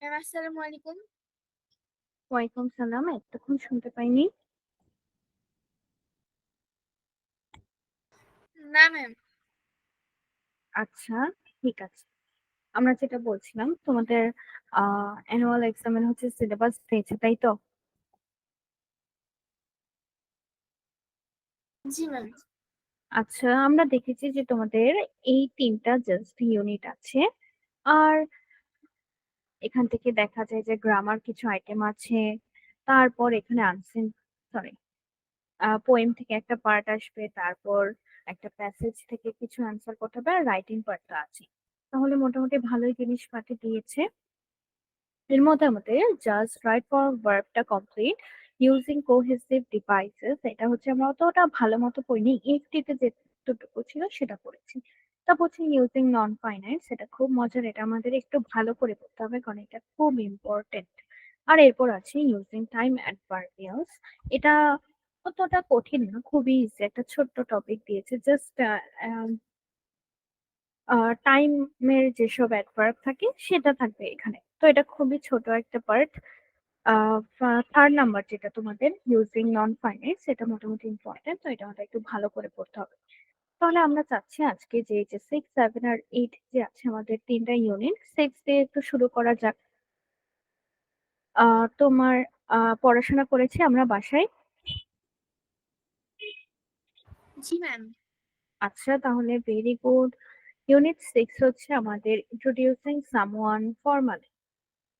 Ma'am আসসালামু আলাইকুম। ওয়ালাইকুম সালাম। এতক্ষণ শুনতে পাইনি। না ম্যাম। আচ্ছা, ঠিক আছে। আমরা যেটা বলছিলাম তোমাদের অ্যানুয়াল এক্সামের হচ্ছে সিলেবাস পেয়েছে, তাই তো? জি ম্যাম। আচ্ছা, আমরা দেখেছি যে তোমাদের এই ৩টা জাস্ট ইউনিট আছে। আর এখান থেকে দেখা যায় যে গ্রামার কিছু আইটেম আছে। তারপর এখানে আনসিন সরি পোয়েম থেকে একটা পার্ট আসবে, তারপর একটা প্যাসেজ থেকে কিছু অ্যান্সার করতে হবে, আর রাইটিং পার্টটা আছে। তাহলে মোটামুটি ভালোই জিনিসপাতি দিয়েছে। এর মধ্যে আমাদের জাস্ট রাইট ফর ভার্বটা কমপ্লিট ইউজিং কোহেসিভ ডিভাইসেস, এটা হচ্ছে আমরা অতটা ভালো মতো পড়িনি। এফটিতে যেটুকু ছিল সেটা পড়েছি। তারপর হচ্ছে ইউজিং নন ফাইনাইট, সেটা খুব মজার, এটা আমাদের একটু ভালো করে পড়তে হবে কারণ এটা খুব ইম্পর্টেন্ট। আর এরপর আছে ইউজিং টাইম অ্যাডভার্বিয়ালস। এটা অতটা কঠিন না, খুবই ইজি, একটা ছোট্ট টপিক দিয়েছে। জাস্ট টাইমের যেসব অ্যাডভার্ব থাকে সেটা থাকবে এখানে। তো এটা খুবই ছোট একটা পার্ট। থার্ড নাম্বার যেটা তোমাদের ইউজিং নন ফাইনাইট, সেটা মোটামুটি ইম্পর্টেন্ট, তো এটা আমাদের একটু ভালো করে পড়তে হবে। তাহলে আমরা চাচ্ছি আজকে যে 6, 7 আর 8 যে আছে আমাদের 3টা ইউনিট, 6 দিয়ে একটু শুরু করা যাক। তোমার পড়াশোনা করেছি আমরা বাসায়। জি ম্যাম। আচ্ছা, তাহলে ভেরি গুড। ইউনিট 6 হচ্ছে আমাদের ইন্ট্রোডিউসিং সামওয়ান ফর্মালি।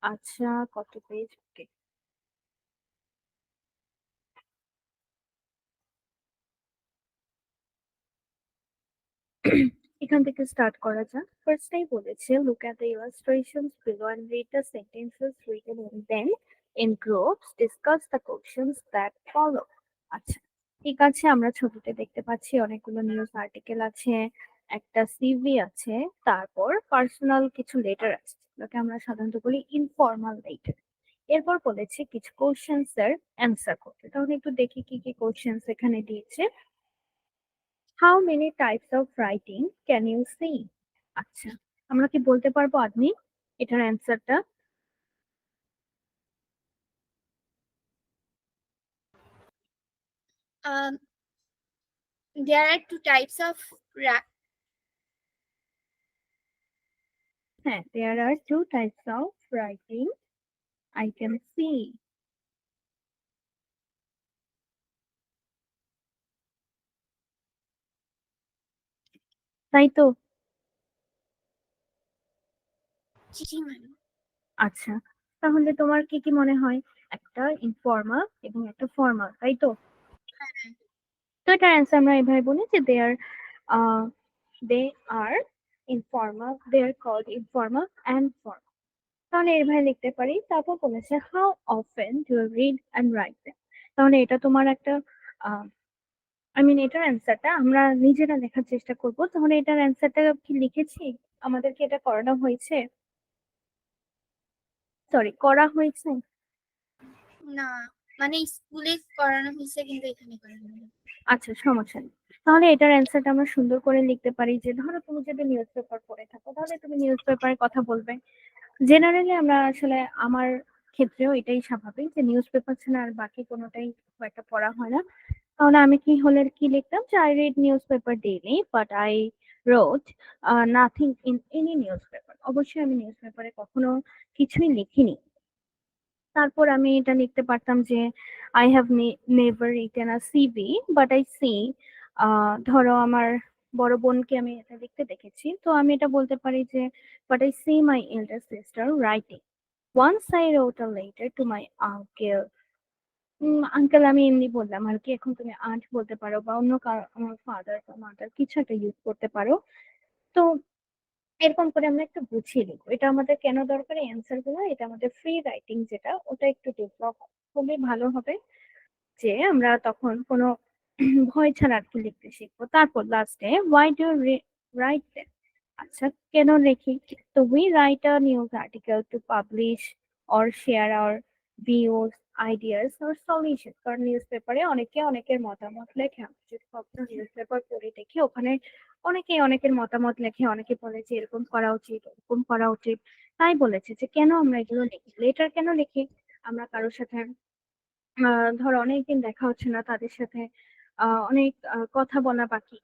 আচ্ছা, কত পেজ? এখান থেকে স্টার্ট করা যাক। ফার্স্টেই বলেছে look at the illustrations below and read the sentences written in them in groups, discuss the questions that follow. আচ্ছা, ঠিক আছে। আমরা ছবিতে দেখতে পাচ্ছি অনেকগুলো নিউজ আর্টিকেল আছে, একটা সিভি আছে, তারপর পার্সোনাল কিছু লেটার আছে, যেগুলোকে আমরা সাধারণত বলি ইনফর্মাল লেটার। এরপর বলেছে কিছু কোশ্চেন্স এর অ্যান্সার করতে। তাহলে একটু দেখি কি কি কোশ্চেন্স এখানে দিয়েছে। How many types of writing can you see? আচ্ছা, আমরা কি বলতে পারবো আদমি এটার অ্যান্সারটা? There are two types of হ্যাঁ, there are two types of writing I can see. তাই তো? জি ম্যাম। আচ্ছা, তাহলে তোমার কি কি মনে হয়? একটা ইনফর্মাল এবং একটা ফর্মাল, তাই তো? তো এটার অ্যান্সার আমরা এভাবে বলি যে they are informal, they are called informal and formal. তাহলে এভাবে লিখতে পারি। তারপর বলেছে how often do you read and write them. তাহলে এটা তোমার একটা এটার অ্যান্সারটা আমরা নিজেরা লেখার চেষ্টা করব। তাহলে এটার অ্যান্সারটা কি লিখেছি? আমাদেরকে এটা করানো হয়েছে, সরি করা হয়েছে। না, মানে স্কুলে করানো হয়েছে কিন্তু এখানে করানো হয়নি। আচ্ছা, সমস্যা নেই। তাহলে এটার অ্যান্সারটা আমরা সুন্দর করে লিখতে পারি যে ধরো তুমি যদি নিউজ পেপার পড়ে থাকো, তাহলে তুমি নিউজ পেপারের কথা বলবে। জেনারেলি আমরা আসলে আমার ক্ষেত্রেও এটাই স্বাভাবিক যে নিউজ পেপার ছাড়া আর বাকি কোনোটাই খুব একটা পড়া হয় না। তাহলে আমি কি হলে কি লিখতাম যে I read news paper daily but I রোট nothing in any news paper. অবশ্যই আমি নিউজ পেপারে কখনো কিছুই লিখিনি। তারপর আমি এটা লিখতে পারতাম যে I have never written a CV but I see. ধরো আমার বড় বোনকে আমি এটা লিখতে দেখেছি, তো আমি এটা বলতে পারি যে but I see my elder sister writing once I wrote a letter to my uncle. Uncle আমি এমনি বললাম আর কি, এখন তুমি আন্ট বলতে পারো বা অন্য কারো, আমার ফাদার বা মাদার কিছু একটা ইউজ করতে পারো। তো এরকম করে আমরা একটু গুছিয়ে লিখবো। এটা আমাদের কেন দরকার অ্যান্সার গুলো? এটা আমাদের ফ্রি রাইটিং যেটা, ওটা একটু ডেভেলপ খুবই ভালো হবে, যে আমরা তখন কোনো ভয় ছাড়া আর কি লিখতে শিখবো। তারপর লাস্টে ওয়াই ডু রাইট দেম। আচ্ছা, কেন লিখি? তো we write a news article to publish or share our views, ideas are solution. কারণ নিউজ পেপারে অনেকে অনেকের মতামত লেখে। আমি যদি কখনো নিউজ পেপার পড়ে দেখি ওখানে অনেকে অনেকের মতামত লেখে, অনেকে বলে যে এরকম করা উচিত, ওরকম করা উচিত। তাই বলেছে যে কেন আমরা এগুলো লিখি, লেটার কেন লিখি? আমরা কারোর সাথে ধরো অনেকদিন দেখা হচ্ছে না, তাদের সাথে অনেক কথা বলা বাকি,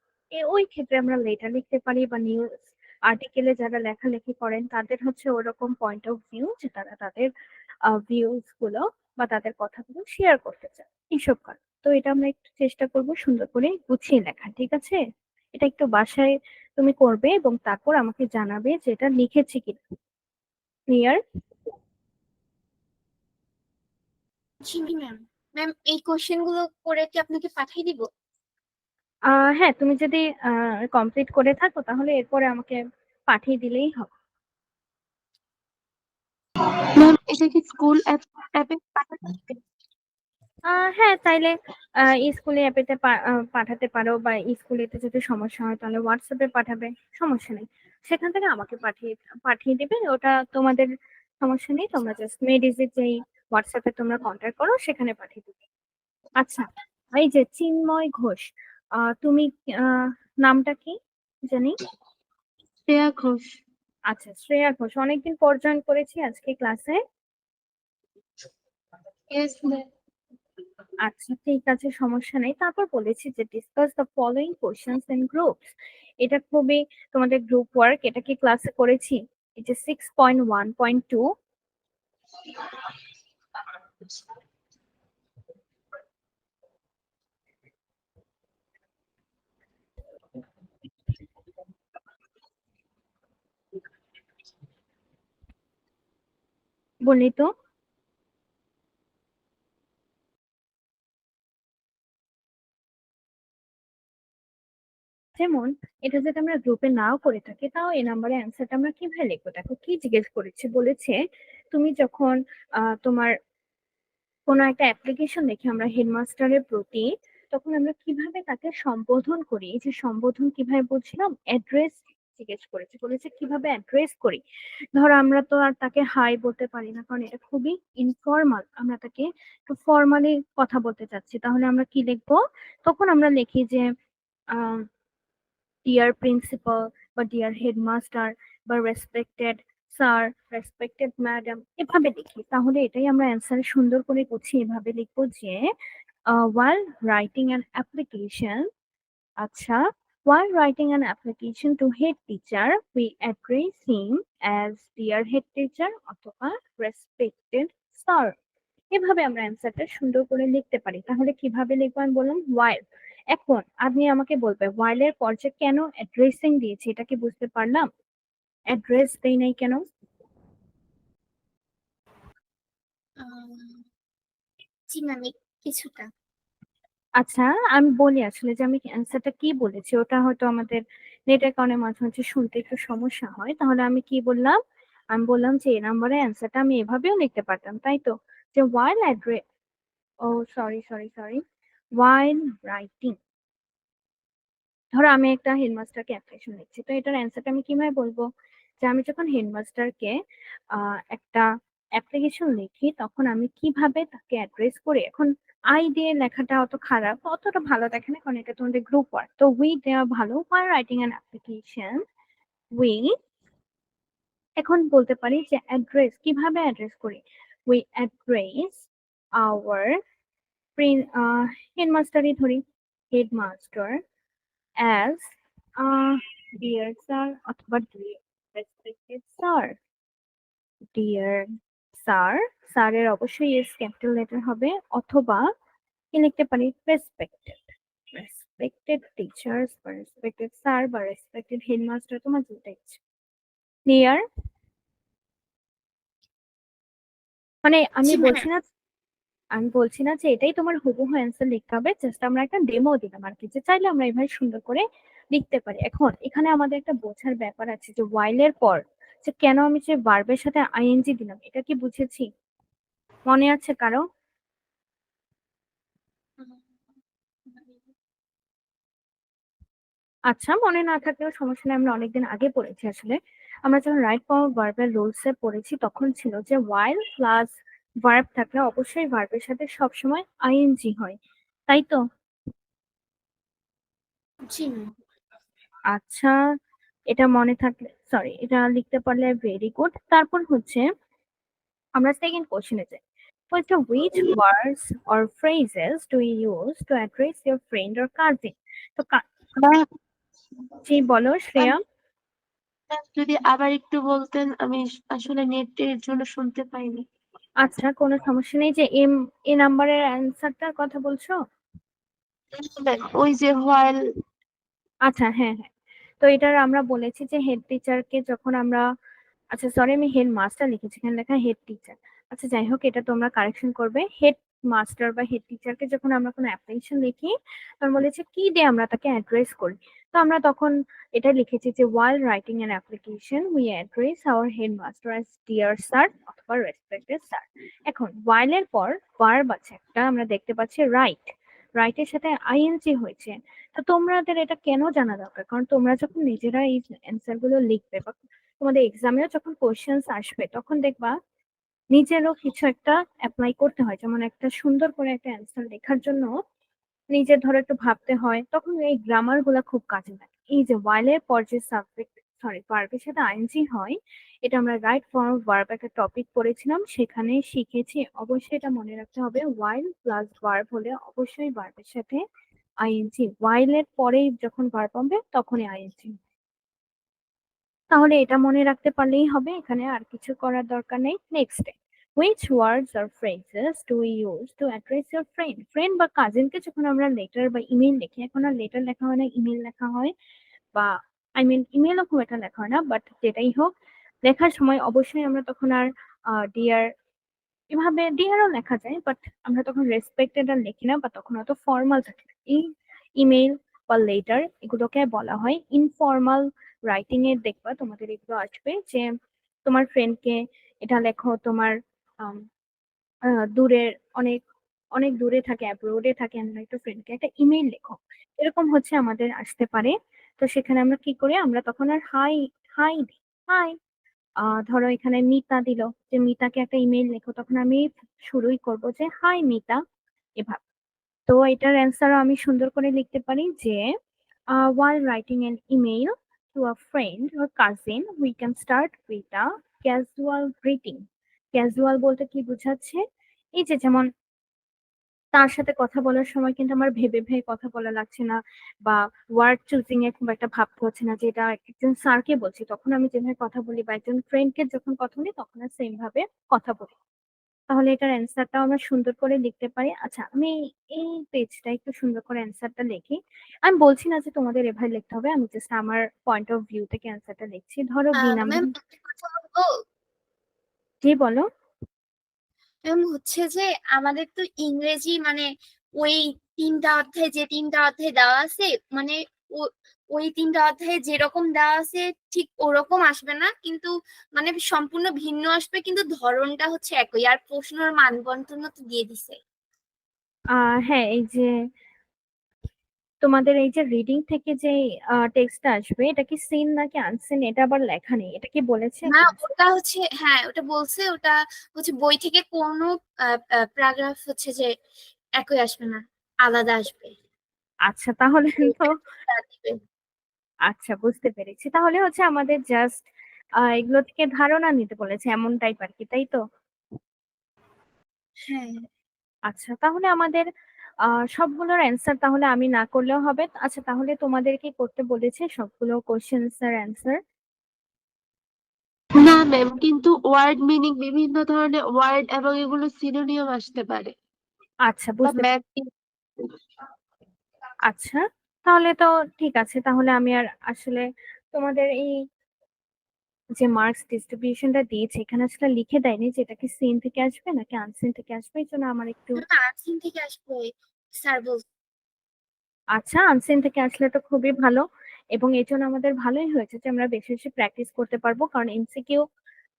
ওই ক্ষেত্রে আমরা লেটার লিখতে পারি। বা নিউজ আর্টিকেলে যারা লেখালেখি করেন তাদের হচ্ছে ওরকম পয়েন্ট অফ ভিউ যে তারা তাদের ভিউজ গুলো বা তাদের কথাগুলো শেয়ার করতে চায়, এইসব কারণ। তো এটা আমরা একটু চেষ্টা করব সুন্দর করে গুছিয়ে লেখা, ঠিক আছে? এটা একটু বাসায় তুমি করবে এবং তারপর আমাকে জানাবে যে এটা লিখেছি কিনা। ক্লিয়ার? জি ম্যাম। ম্যাম, এই কোশ্চেন গুলো করে কি আপনাকে পাঠিয়ে দিব? হ্যাঁ, তুমি যদি কমপ্লিট করে থাকো তাহলে এরপরে আমাকে পাঠিয়ে দিলেই হবে। ম্যাম, এটা কি স্কুল অ্যাপে পাঠাতে হবে? হ্যাঁ, চাইলে স্কুলে অ্যাপেতে পাঠাতে পারো, বা স্কুলেতে যদি সমস্যা হয় তাহলে হোয়াটসঅ্যাপে পাঠাবে, সমস্যা নেই। সেখান থেকে আমাকে পাঠিয়ে পাঠিয়ে দিবে, ওটা তোমাদের সমস্যা নেই। তোমরা জাস্ট মেডিজিট যেই হোয়াটসঅ্যাপে তোমরা কন্ট্যাক্ট করো সেখানে পাঠিয়ে দিবে। আচ্ছা, এই যে চিন্ময় ঘোষ, তুমি আহ, নামটা কি জানি? শ্রেয়া ঘোষ। আচ্ছা, শ্রেয়া ঘোষ, অনেকদিন পর জয়েন করেছি আজকে ক্লাসে। Yes ma'am. আচ্ছা, ঠিক আছে, সমস্যা নেই। তারপর বলেছি যে discuss the following questions in groups. এটা খুবই তোমাদের গ্রুপ ওয়ার্ক, এটা কি ক্লাসে করেছি? এই যে 6.1.2, বললি তো? যেমন এটা যদি আমরা গ্রুপে নাও করে থাকি তাও এই নাম্বারে অ্যান্সারটা আমরা কিভাবে লিখবো? দেখো কি জিজ্ঞেস করেছে, বলেছে তুমি যখন তোমার কোনো একটা অ্যাপ্লিকেশন দেখি আমরা হেডমাস্টারের প্রতি, তখন আমরা কিভাবে তাকে সম্বোধন করি। এই যে সম্বোধন কিভাবে বলছিলাম, অ্যাড্রেস জিজ্ঞেস করেছে, বলেছে কিভাবে অ্যাড্রেস করি। ধরো আমরা তো আর তাকে হাই বলতে পারি না, কারণ এটা খুবই ইনফর্মাল, আমরা তাকে একটু ফর্মালি কথা বলতে চাচ্ছি, তাহলে আমরা কি লিখবো? তখন আমরা লিখি যে ডিয়ার প্রিন্সিপাল বা ডিয়ার হেডমাস্টার বা রেসপেক্টেড স্যার, রেসপেক্টেড ম্যাডাম, এভাবে লিখি। তাহলে এটাই আমরা অ্যান্সারে সুন্দর করে গুছিয়ে এভাবে লিখবো যে while writing an application, আচ্ছা, while writing an application to head teacher, we address him as dear head teacher অথবা respected sir। এভাবে আমরা অ্যান্সারটা সুন্দর করে লিখতে পারি। তাহলে কিভাবে লিখবো আমি বললাম while। এখন আপনি আমাকে বলবে while এর পর যে কেন অ্যাড্রেসিং দিয়েছি, এটা কি বুঝতে পারলাম? অ্যাড্রেস দেই নাই কেন? জি ম্যাম, কিছুটা। আচ্ছা, আমি বলি আসলে যে আমি অ্যান্সারটা কি বলেছি, ওটা হয়তো আমাদের নেটের কারণে মাঝে মাঝে শুনতে একটু সমস্যা হয়। তাহলে আমি কি বললাম? আমি বললাম যে এই নাম্বারে অ্যান্সারটা আমি এভাবেও লিখতে পারতাম, তাই তো? যে while address, oh sorry sorry sorry, while writing, ধরো আমি একটা হেডমাস্টারকে অ্যাপ্লিকেশন লিখছি, তো এটার অ্যান্সারটা আমি কিভাবে বলবো? যে আমি যখন হেডমাস্টারকে একটা অ্যাপ্লিকেশন লিখি তখন আমি কিভাবে তাকে অ্যাড্রেস করি। এখন আই দিয়ে লেখাটা অত খারাপ, অতটা ভালো দেখে না, কারণ এটা তোমাদের গ্রুপ ওয়ার্ক, তো উই দেওয়া ভালো। while writing an application we, এখন বলতে পারি যে অ্যাড্রেস, কিভাবে অ্যাড্রেস করি? we address our হেডমাস্টারই ধরি, হেডমাস্টার as dear sir অথবা dear respected sir, dear sir, স্যারের অবশ্যই এস ক্যাপিটাল লেটার হবে, অথবা কি লিখতে পারি, রেসপেক্টেড, রেসপেক্টেড টিচার্স বা রেসপেক্টেড স্যার বা রেসপেক্টেড হেডমাস্টার, তোমার যেটা ইচ্ছে। ক্লিয়ার? মানে জি ম্যাম। আমি বলছি না যে এটাই তোমার হুবহু অ্যান্সার লিখতে হবে, জাস্ট আমরা একটা ডেমো দিলাম আর কি, যে চাইলে আমরা এভাবে সুন্দর করে লিখতে পারি। এখন এখানে আমাদের একটা বোঝার ব্যাপার আছে যে while এর পর যে কেন আমি যে ভার্বের সাথে আইএনজি দিলাম, এটা কি বুঝেছি? মনে আছে কারো? আচ্ছা, মনে না থাকলেও সমস্যা নেই, আমরা অনেকদিন আগে পড়েছি আসলে। আমরা যখন রাইট পাওয়ার ভার্বের রুলস এ পড়েছি তখন ছিল যে while প্লাস ভার্ব থাকলে অবশ্যই ভার্বের সাথে সবসময় আইএনজি হয়, তাই তো? জি ম্যাম। আচ্ছা, এটা মনে থাকলে, সরি, এটা লিখতে পারলে ভেরি গুড। তারপর হচ্ছে আমরা সেকেন্ড কোশ্চেনে যাই। বলছে which words or phrases do you use to address your friend or cousin? তো ম্যাম, জি বলো শ্রেয়া। যদি আবার একটু বলতেন, আমি আসলে নেটের জন্য শুনতে পাইনি। আচ্ছা, কোনো সমস্যা নেই। যে এ নাম্বারের অ্যান্সারটার কথা বলছো? ম্যাম, ওই যে হোয়াইল। আচ্ছা, হ্যাঁ হ্যাঁ। তো এটার আমরা বলেছি যে হেড টিচারকে যখন আমরা, আচ্ছা সরি, আমি হেড মাস্টার লিখেছি, এখানে লেখা হেড টিচার। আচ্ছা যাই হোক, এটা তোমরা কারেকশন করবে। হেড মাস্টার বা হেড টিচারকে যখন আমরা কোনো অ্যাপ্লিকেশন লিখি, তখন বলেছে কি দিয়ে আমরা তাকে অ্যাড্রেস করি। তো আমরা তখন এটা লিখেছি যে while writing an application we address our headmaster as dear sir অথবা respected sir। এখন while এর পর ভার্ব আছে একটা, আমরা দেখতে পাচ্ছি রাইট। রাইটের সাথে আইএনজি হয়েছে। তো তোমাদের এটা কেন জানা দরকার? কারণ তোমরা যখন নিজেরা এই অ্যান্সার গুলো লিখবে বা তোমাদের এক্সামেও যখন কোশ্চেন্স আসবে, তখন দেখবা নিজেরও কিছু একটা অ্যাপ্লাই করতে হয়। যেমন একটা সুন্দর করে একটা অ্যান্সার লেখার জন্য নিজের ধরো একটু ভাবতে হয়, তখন এই গ্রামার গুলা খুব কাজে লাগে। এই যে while এর পর যে সাবজেক্ট, সরি, ভার্বের সাথে আইএনজি হয়, এটা আমরা রাইট ফর্ম অফ ভার্ব একটা টপিক পড়েছিলাম, সেখানে শিখেছি। অবশ্যই এটা মনে রাখতে হবে, while প্লাস ভার্ব হলে অবশ্যই ভার্বের সাথে আইএনজি, while এর পরেই যখন ভার্ব হবে তখনই আইএনজি। তাহলে এটা মনে রাখতে পারলেই হবে, এখানে আর কিছু করার দরকার নেই। Next, which words or phrases do we use to address your friend? Friend বা কাজিনকে যখন আমরা লেটার বা ইমেল লিখি, এখন আর লেটার লেখা হয় না, ইমেল লেখা হয়, বা আই মিন ইমেলও খুব একটা লেখা হয় না, বাট যেটাই হোক, লেখার সময় অবশ্যই আমরা তখন আর ডিয়ার, এভাবে ডিয়ারও লেখা যায়, বাট আমরা তখন রেসপেক্টেড আর লিখি না, বা তখন অত ফর্মাল থাকে না। এই ইমেল বা লেটার এগুলোকে বলা হয় ইনফর্মাল রাইটিং এ। দেখবা তোমাদের এগুলো আসবে যে তোমার ফ্রেন্ডকে এটা লেখো, তোমার আম, দূরের, অনেক অনেক দূরে থাকে, অ্যাব্রোডে থাকে, এমন একটা ফ্রেন্ডকে একটা ইমেল লেখো, এরকম হচ্ছে আমাদের আসতে পারে। তো সেখানে আমরা কি করি, আমরা তখন আর হাই, হাই হাই, ধরো এখানে মিতা দিল, যে মিতাকে একটা ইমেল লেখো, তখন আমি শুরুই করব যে হাই মিতা, এভাবে। তো এটার অ্যান্সারও আমি সুন্দর করে লিখতে পারি যে while writing an email to a friend or cousin we can start with a casual greeting। Casual বলতে কি বোঝাচ্ছে, এই যে যেমন তার সাথে কথা বলার সময় কিন্তু আমার ভেবে ভেবে কথা বলা লাগছে না, বা ওয়ার্ড চুজিং এ খুব একটা ভাবতে হচ্ছে না যে এটা একজন স্যারকে বলছি, তখন আমি যেভাবে কথা বলি, বা একজন ফ্রেন্ডকে যখন কথা বলি তখন আর সেম ভাবে কথা বলি। তাহলে এটার অ্যান্সারটাও আমরা সুন্দর করে লিখতে পারি। আচ্ছা, আমি এই পেজটা একটু সুন্দর করে অ্যান্সারটা লিখি। আমি বলছি না যে তোমাদের এভাবে লিখতে হবে, আমি জাস্ট আমার পয়েন্ট অফ ভিউ থেকে অ্যান্সারটা লিখছি। ধরো বি নাম্বার। ম্যাম একটা কথা বলবো। জি বলো। ম্যাম হচ্ছে যে আমাদের তো ইংরেজি মানে ওই 3টা অধ্যায়, যে 3টা অধ্যায় দেওয়া আছে, মানে ওই 3টা অধ্যায়ে যেরকম দেওয়া আছে ঠিক ওরকম আসবে না, কিন্তু মানে সম্পূর্ণ ভিন্ন আসবে, কিন্তু ধরনটা হচ্ছে একই, আর প্রশ্নের মানবন্টনও তো দিয়ে দিছে। হ্যাঁ, এই যে তোমাদের এই যে রিডিং থেকে যে টেক্সটটা আসবে, এটা কি সিন নাকি আনসিন, এটা আবার লেখা নেই, এটা কি বলেছে না ক্লাসে? ওটা হচ্ছে, হ্যাঁ ওটা বলছে, ওটা হচ্ছে বই থেকে কোনো প্যারাগ্রাফ হচ্ছে যে একই আসবে না, আলাদা আসবে। আচ্ছা তাহলে তো, তা দিবে। আচ্ছা বুঝতে পেরেছি। তাহলে হচ্ছে আমাদের জাস্ট এগুলো থেকে ধারণা নিতে বলেছে, এমন টাইপ আর কি, তাই তো? হ্যাঁ আচ্ছা, তাহলে আমাদের সবগুলোর অ্যান্সার তাহলে আমি না করলেও হবে। আচ্ছা, তাহলে তোমাদের কি করতে বলেছে সবগুলো কোশ্চেন্স এর অ্যান্সার? না ম্যাম, কিন্তু ওয়ার্ড মিনিং, বিভিন্ন ধরনের ওয়ার্ড এবং এগুলো সিনোনিয়াম আসতে পারে, আচ্ছা বা বুঝতে, ম্যাথ। আচ্ছা তাহলে তো ঠিক আছে। তাহলে আমি আর আসলে তোমাদের এই যে মার্কস ডিস্ট্রিবিউশনটা দিয়েছে, এখানে আসলে লিখে দেয়নি যে এটা কি সিন থেকে আসবে নাকি আনসিন থেকে আসবে, এই জন্য আমার একটু, না, আর্টসিন থেকে আসবে স্যার বলছে। আচ্ছা আনসিন থেকে আসলে তো খুবই ভালো। এবং এই জন্য আমাদের ভালোই হয়েছে যে আমরা বেশি বেশি প্র্যাকটিস করতে পারবো, কারণ এমসিকিউ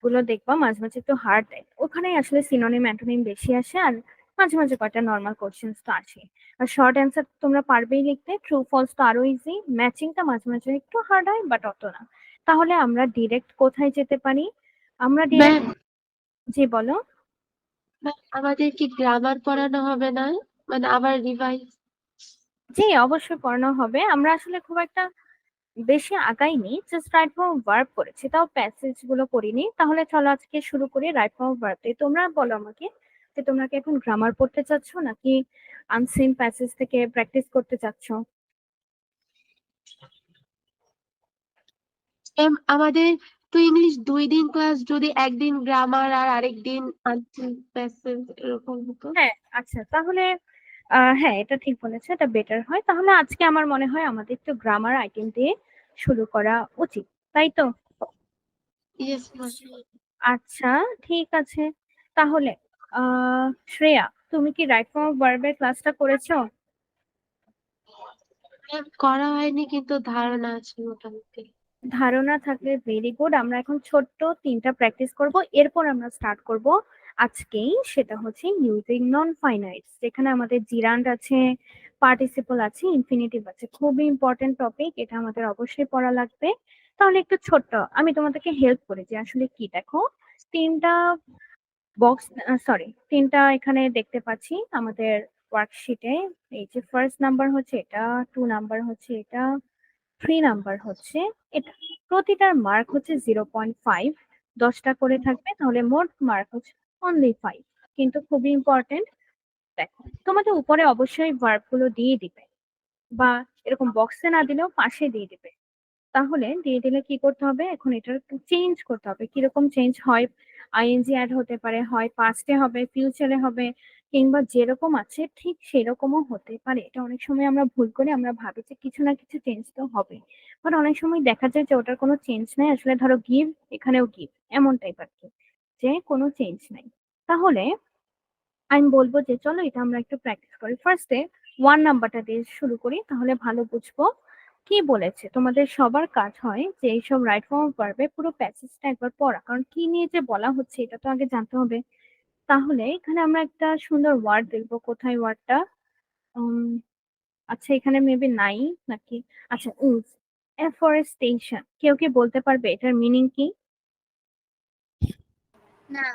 গুলো দেখবা মাঝে মাঝে একটু হার্ড দেয়, ওখানে আসলে সিনোনিম অ্যান্টোনিম বেশি আসে, আর মাঝে মাঝে কয়েকটা নর্মাল কোশ্চেন্স তো আসে। আর শর্ট অ্যান্সার তোমরা পারবেই লিখতে, ট্রু ফলস তো আরো ইজি, ম্যাচিংটা মাঝে মাঝে একটু হার্ড হয় বাট অত না। তাহলে আমরা ডিরেক্ট কোথায় যেতে পারি? আমরা ডিরেক্ট, ম্যাম, জি বলো। আমাদের কি গ্রামার পড়ানো হবে না, মানে আবার রিভাইজ? জি, অবশ্যই পড়ানো হবে। আমরা আসলে খুব একটা বেশি আগাইনি, জাস্ট রাইট ফর্ম ভার্ব করেছি, তাও প্যাসেজ গুলো করিনি। তাহলে চলো আজকে শুরু করি রাইট ফর্ম ভার্ব দিয়ে। তোমরা বলো আমাকে যে তোমরা কি এখন গ্রামার পড়তে চাচ্ছ নাকি আনসিন প্যাসেজ থেকে প্র্যাকটিস করতে চাচ্ছ? আমাদের তো ইংলিশ 2 দিন ক্লাস, যদি একদিন গ্রামার আর আরেকদিন আনসিন প্যাসেজ এরকম হতো। হ্যাঁ, আচ্ছা তাহলে হ্যাঁ, এটা ঠিক বলেছে, এটা বেটার হয়। তাহলে আজকে আমার মনে হয় আমাদের একটু গ্রামার আইটেম দিয়ে শুরু করা উচিত, তাই তো? Yes ma'am. অবশ্যই। আচ্ছা, ঠিক আছে। তাহলে শ্রেয়া, তুমি কি রাইট ফর্ম অফ ভার্বের ক্লাসটা করেছো? করা হয়নি, কিন্তু ধারণা আছে মোটামুটি। ধারণা থাকলে ভেরি গুড। আমরা এখন ছোট্ট 3টা প্র্যাকটিস করব, এরপর আমরা স্টার্ট করব আজকেই। সেটা হচ্ছে ইউজিং নন ফাইনাইটস, যেখানে আমাদের জিরান্ড আছে, পার্টিসিপল আছে, ইনফিনিটিভ আছে। খুবই ইম্পর্টেন্ট টপিক, এটা আমাদের অবশ্যই পড়া লাগবে। তাহলে একটু ছোট্ট আমি তোমাদেরকে হেল্প করি যে আসলে কি। দেখো, 3টা বক্স, সরি 3টা এখানে দেখতে পাচ্ছি আমাদের ওয়ার্কশিটে। এই যে ফার্স্ট নাম্বার হচ্ছে এটা, 2 নাম্বার হচ্ছে এটা, 3 নাম্বার হচ্ছে এটা। প্রতিটার মার্ক হচ্ছে 0.5, 10টা করে থাকবে, তাহলে মোট মার্ক হচ্ছে অনলি 5। কিন্তু খুবই ইম্পর্টেন্ট, দেখো তোমাদের উপরে অবশ্যই ভার্ব গুলো দিয়ে দিবে, বা এরকম বক্সে না দিলেও পাশে দিয়ে দিবে। তাহলে দিয়ে দিলে কি করতে হবে, এখন এটা একটু চেঞ্জ করতে হবে। কিরকম চেঞ্জ হয়, আইএনজি অ্যাড হতে পারে, হয় পাস্টে হবে, ফিউচারে হবে, কিংবা যেরকম আছে ঠিক সেরকমও হতে পারে। এটা অনেক সময় আমরা ভুল করি, আমরা ভাবি যে কিছু না কিছু চেঞ্জ তো হবে, বাট অনেক সময় দেখা যায় যে ওটার কোনো চেঞ্জ নাই। আসলে ধরো গিভ, এখানেও গিভ, এমন টাইপ আর কি, যে কোনো চেঞ্জ নাই। তাহলে আমি বলবো যে চলো এটা আমরা একটু প্র্যাকটিস করি। ফার্স্টে 1 নাম্বারটা দিয়ে শুরু করি, তাহলে ভালো বুঝবো কি বলেছে। তোমাদের সবার কাজ হয় যে এইসব রাইট ফর্ম পারবে পুরো প্যাসেজটা একবার পড়া, কারণ কি নিয়ে যে বলা হচ্ছে এটা তো আগে জানতে হবে। তাহলে এখানে আমরা একটা সুন্দর ওয়ার্ড দেখবো, কোথায় ওয়ার্ডটা? উম আচ্ছা, এখানে মেবি নাই নাকি? আচ্ছা, উজ, এফরেস্টেশন। কেউ কি বলতে পারবে এটার মিনিং কি? না।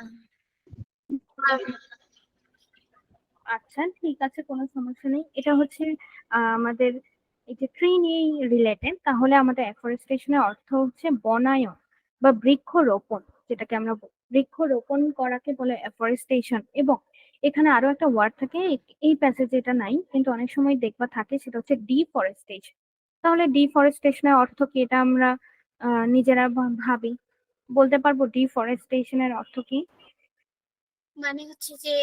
আচ্ছা, ঠিক আছে, কোনো সমস্যা নেই। এটা হচ্ছে আমাদের এই যে ট্রি নিয়েই রিলেটেড। তাহলে আমাদের এফরেস্টেশনের অর্থ হচ্ছে বনায়ন বা বৃক্ষরোপণ, যেটাকে আমরা বৃক্ষরোপণ করাকে বলে এফরেস্টেশন। এবং এখানে আরো একটা ওয়ার্ড থাকে, এই প্যাসেজে এটা নাই কিন্তু অনেক সময় দেখবা থাকে, সেটা হচ্ছে ডিফরেস্টেশন। তাহলে ডিফরেস্টেশনের অর্থ কি, এটা আমরা নিজেরা ভাবি, বলতে পারবো ডিফরেস্টেশনের অর্থ কি? মানে হচ্ছে যে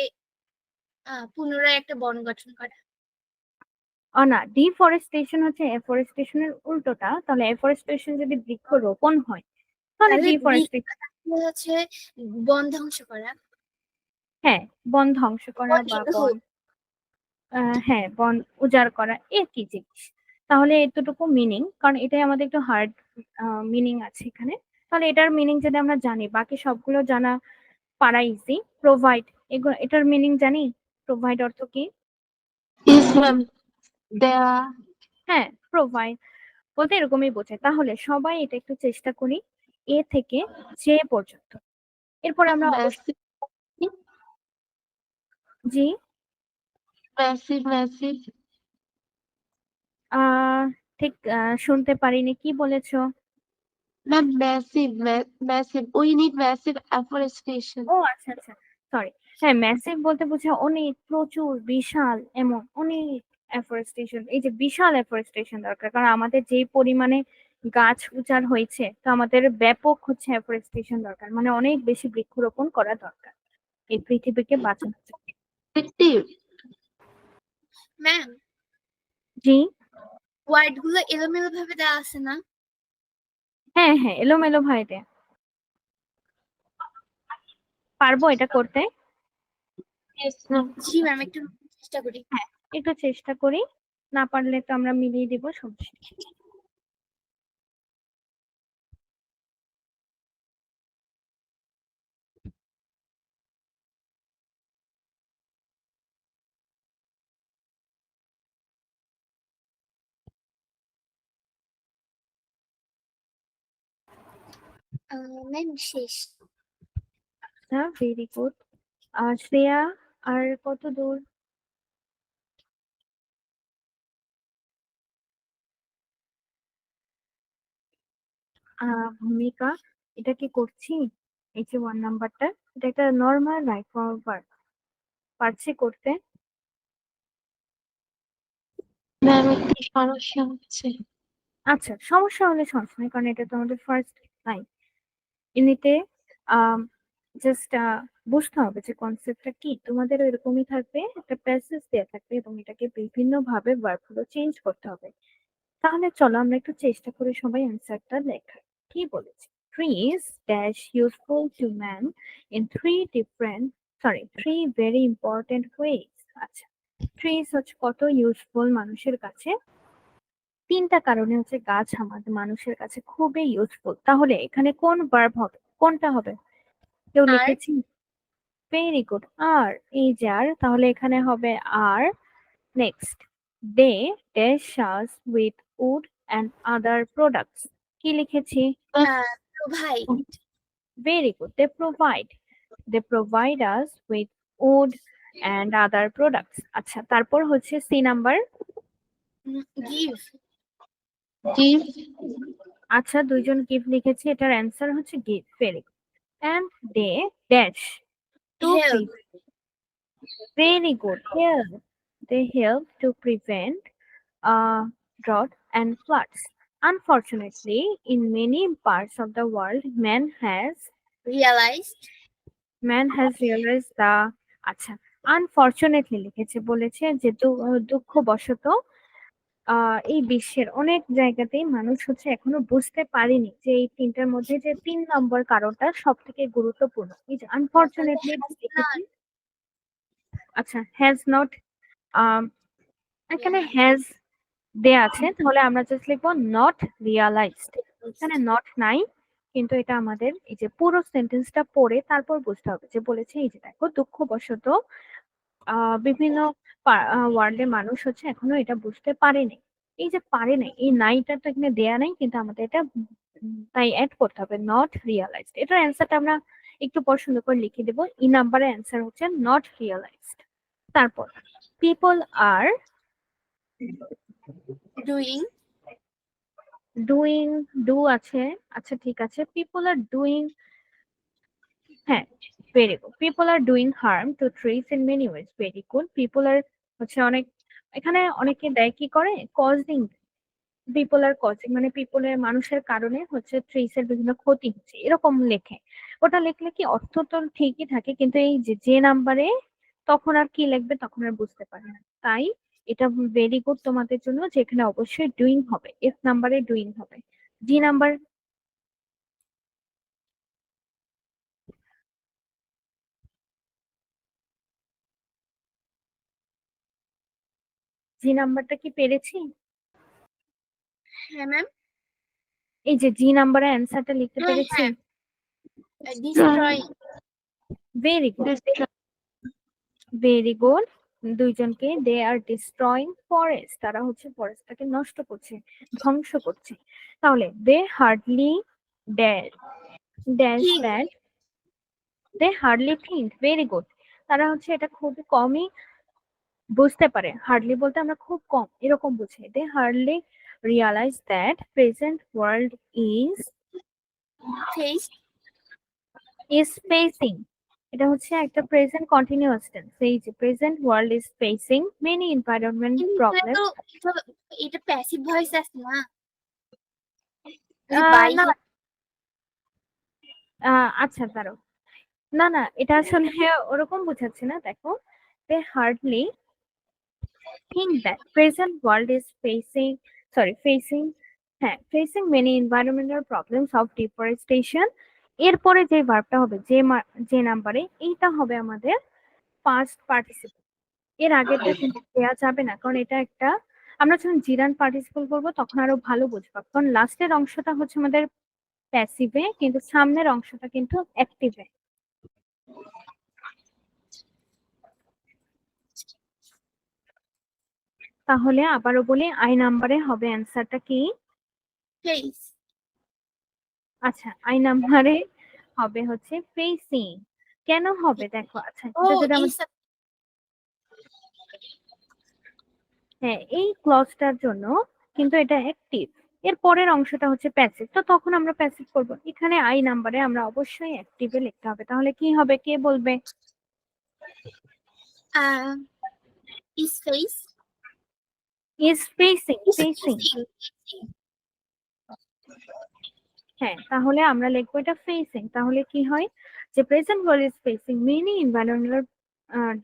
পুনরায় একটা বন গঠন করা। না, ডিফরেস্টেশন হচ্ছে এফরেস্টেশনের উল্টোটা। তাহলে এফরেস্টেশন যদি বৃক্ষরোপণ হয়, তাহলে তাহলে ডিফরেস্টেশন। হচ্ছে বন ধ্বংস করা। হ্যাঁ, বন ধ্বংস করা বা বন, বন। হ্যাঁ বন উজাড় করা, একই জিনিস। তাহলে এতটুকু মিনিং, কারণ এটাই আমাদের একটু হার্ড মিনিং আছে এখানে। তাহলে এটার মিনিং যদি আমরা জানি, বাকি সবগুলো জানা পারা ইজি। প্রোভাইড, এগুলো এটার মিনিং জানি। প্রোভাইড অর্থ কি? ইয়েস ম্যাম, দেওয়া। হ্যাঁ, প্রোভাইড বলতে এরকমই বোঝায়। তাহলে সবাই এটা একটু চেষ্টা করি, এ থেকে জে পর্যন্ত। এরপর আমরা অবশ্যই, ম্যাসিভ, জি, ম্যাসিভ, ম্যাসিভ। আহ ঠিক শুনতে পারিনি, কি বলেছো? Ma'am massive, massive, we need massive afforestation. ও আচ্ছা আচ্ছা, সরি। হ্যাঁ, ম্যাসিভ বলতে বোঝায় অনেক, প্রচুর, বিশাল, এমন অনেক এফরেস্টেশন। এই যে বিশাল এফরেস্টেশন দরকার, কারণ আমাদের যে পরিমাণে গাছ উজাড় হয়েছে, তো আমাদের ব্যাপক হচ্ছে এফরেস্টেশন দরকার, মানে অনেক বেশি বৃক্ষরোপণ করা দরকার এই পৃথিবীকে বাঁচানোর জন্য। এফেক্টিভ। ম্যাম, জি, ওয়ার্ড গুলো এলোমেলো ভাবে দেওয়া আছে না? হ্যাঁ হ্যাঁ, এলোমেলো ভাবে দেয়া। পারবো এটা করতে? Yes ma'am. জি ম্যাম, একটু চেষ্টা করি। হ্যাঁ, একটু চেষ্টা করি, না পারলে তো আমরা মিলিয়ে দিব, সমস্যা নেই। ম্যাম শেষ। আচ্ছা, ভেরি গুড। শ্রেয়া আর কত দূর? ভূমিকা, এটা কি করছি? এই যে 1 নাম্বারটা, এটা একটা নরমাল রাইট ফরওয়ার্ড ভার্ব। পারছি করতে? ম্যাম একটু সমস্যা হচ্ছে। আচ্ছা, সমস্যা হলে সমস্যা নেই, কারণ এটা তো আমাদের ফার্স্ট টাইম। এমনিতে জাস্ট বুঝতে হবে যে কনসেপ্টটা কি। তোমাদের এরকমই থাকবে, একটা প্যাসেজ দেয়া থাকবে এবং এটাকে বিভিন্ন ভাবে ভার্ব গুলো চেঞ্জ করতে হবে। তাহলে চলো আমরা একটু চেষ্টা করি সবাই অ্যান্সারটা লেখার। কি বলেছে? Trees dash useful to man in three very important ways. আচ্ছা, ট্রিজ হচ্ছে কত ইউজফুল মানুষের কাছে। 3টা কারণে হচ্ছে গাছ আমাদের মানুষের কাছে খুবই ইউজফুল। তাহলে এখানে কোন ভার্ব হবে? কোনটা হবে? কেউ আর লিখেছি? ভেরি গুড, আর। এই যে আর, তাহলে এখানে হবে আর। Next, they dash us with wood and other products. কি লিখেছি? Provide very good, they provide us with wood and other products. আচ্ছা, তারপর হচ্ছে সি নাম্বার। গিভ গিভ আচ্ছা, দুইজন গিভ লিখেছি, এটার অ্যান্সার হচ্ছে give. Very good. and they dash to help very good, they help to prevent drought and floods. Unfortunately, in many parts of the world, realised man has realized the আচ্ছা, unfortunately লিখেছে, বলেছে যে দুঃখবশত এই বিশ্বের অনেক জায়গাতেই মানুষ হচ্ছে এখনো বুঝতে পারেনি যে এই 3টার মধ্যে যে 3 নম্বর কারণটা সব থেকে গুরুত্বপূর্ণ। এই যে আনফরচুনেটলি লিখেছি। আচ্ছা, হ্যাজ নট, এখানে হ্যাজ দেয়া আছে, তাহলে আমরা জাস্ট লিখবো নট রিয়ালাইজড। এখানে নট নাই, কিন্তু এটা আমাদের এই যে পুরো সেন্টেন্সটা পড়ে তারপর বুঝতে হবে যে বলেছে এই যে দেখো দুঃখবশত বিভিন্ন ওয়ার্ল্ডে মানুষ হচ্ছে এখনো এটা বুঝতে পারেনি। এই যে পারে নাই, এই নাইটা তো এখানে দেয়া নাই, কিন্তু আমাদের এটা তাই অ্যাড করতে হবে নট রিয়ালাইজড। এটার অ্যান্সারটা আমরা একটু পর সুন্দর করে লিখে দেবো। ই নাম্বারের অ্যান্সার হচ্ছে নট রিয়ালাইজড। তারপর people are doing doing, do আছে। আচ্ছা ঠিক আছে, পিপল আর ডুইং, হ্যাঁ, very good. People are doing harm to trees in many ways. Very good. People are হচ্ছে অনেক, এখানে অনেকে দেয় কি করে কজিং, পিপল আর কজিং মানে পিপলের মানুষের কারণে হচ্ছে ট্রিজ এর বিভিন্ন ক্ষতি হচ্ছে, এরকম লেখে। ওটা লিখলে কি অর্থ তো ঠিকই থাকে, কিন্তু এই যে যে নাম্বারে তখন আর কি লিখবে তখন আর বুঝতে পারে না। তাই এটা ভেরি গুড তোমাদের জন্য, যে এখানে অবশ্যই ডুইং হবে, এফ নাম্বারে ডুইং হবে। জি নাম্বার, জি নাম্বারটা কি পেরেছি? হ্যাঁ ম্যাম এই যে জি নাম্বারের অ্যান্সারটা লিখতে হ্যাঁ পেরেছি? হ্যাঁ destroy very good, very good. দুইজনকে, দে আর ডিস্ট্রয়িং ফরেস্ট, তারা হচ্ছে ফরেস্টটাকে নষ্ট করছে, ধ্বংস করছে। তাহলে they hardly dash dash think that, they hardly think. Very good, তারা হচ্ছে এটা খুবই কমই বুঝতে পারে। হার্ডলি বলতে আমরা খুব কম এরকম বুঝি। They hardly realise that present world face is facing, এটা হচ্ছে একটা প্রেজেন্ট কন্টিনিউয়াস টেন্স। এই যে present world is facing many environment কিন্তু এখানে প্রবলেম। তো এটা প্যাসিভ ভয়েস আছে না বাই না, আচ্ছা দাঁড়াও, না না, এটা আসলে ওরকম বোঝাচ্ছে না। দেখো, দে hardly think that present world is facing হ্যাঁ facing many environmental problems of deforestation। এরপরে যে ভার্বটা হবে যে নাম্বারে, এইটা হবে আমাদের পাস্ট পার্টিসিপল। এর আগেরটা কিন্তু দেওয়া যাবে না, কারণ এটা একটা, আমরা যখন জিরান পার্টিসিপল করবো তখন আরো ভালো বুঝবো, কারণ লাস্টের অংশটা হচ্ছে আমাদের প্যাসিভে, কিন্তু সামনের অংশটা কিন্তু অ্যাক্টিভে। তাহলে আবারও বলি, আই নাম্বারে হবে অ্যান্সারটা কি? ফেস আচ্ছা, আই নাম্বারে হবে হচ্ছে ফেসিং। কেন হবে দেখো, আচ্ছা ও এটা যদি এই আমরা, হ্যাঁ এই ক্লজটার জন্য কিন্তু এটা অ্যাক্টিভ, এর পরের অংশটা হচ্ছে প্যাসিভ, তো তখন আমরা প্যাসিভ করব। এখানে আই নাম্বারে আমরা অবশ্যই অ্যাক্টিভে লিখতে হবে, তাহলে কি হবে কে বলবে? Is face is facing, is facing, facing হ্যাঁ তাহলে আমরা লিখবো এটা ফেসিং। তাহলে কি হয় যে present world is facing many environmental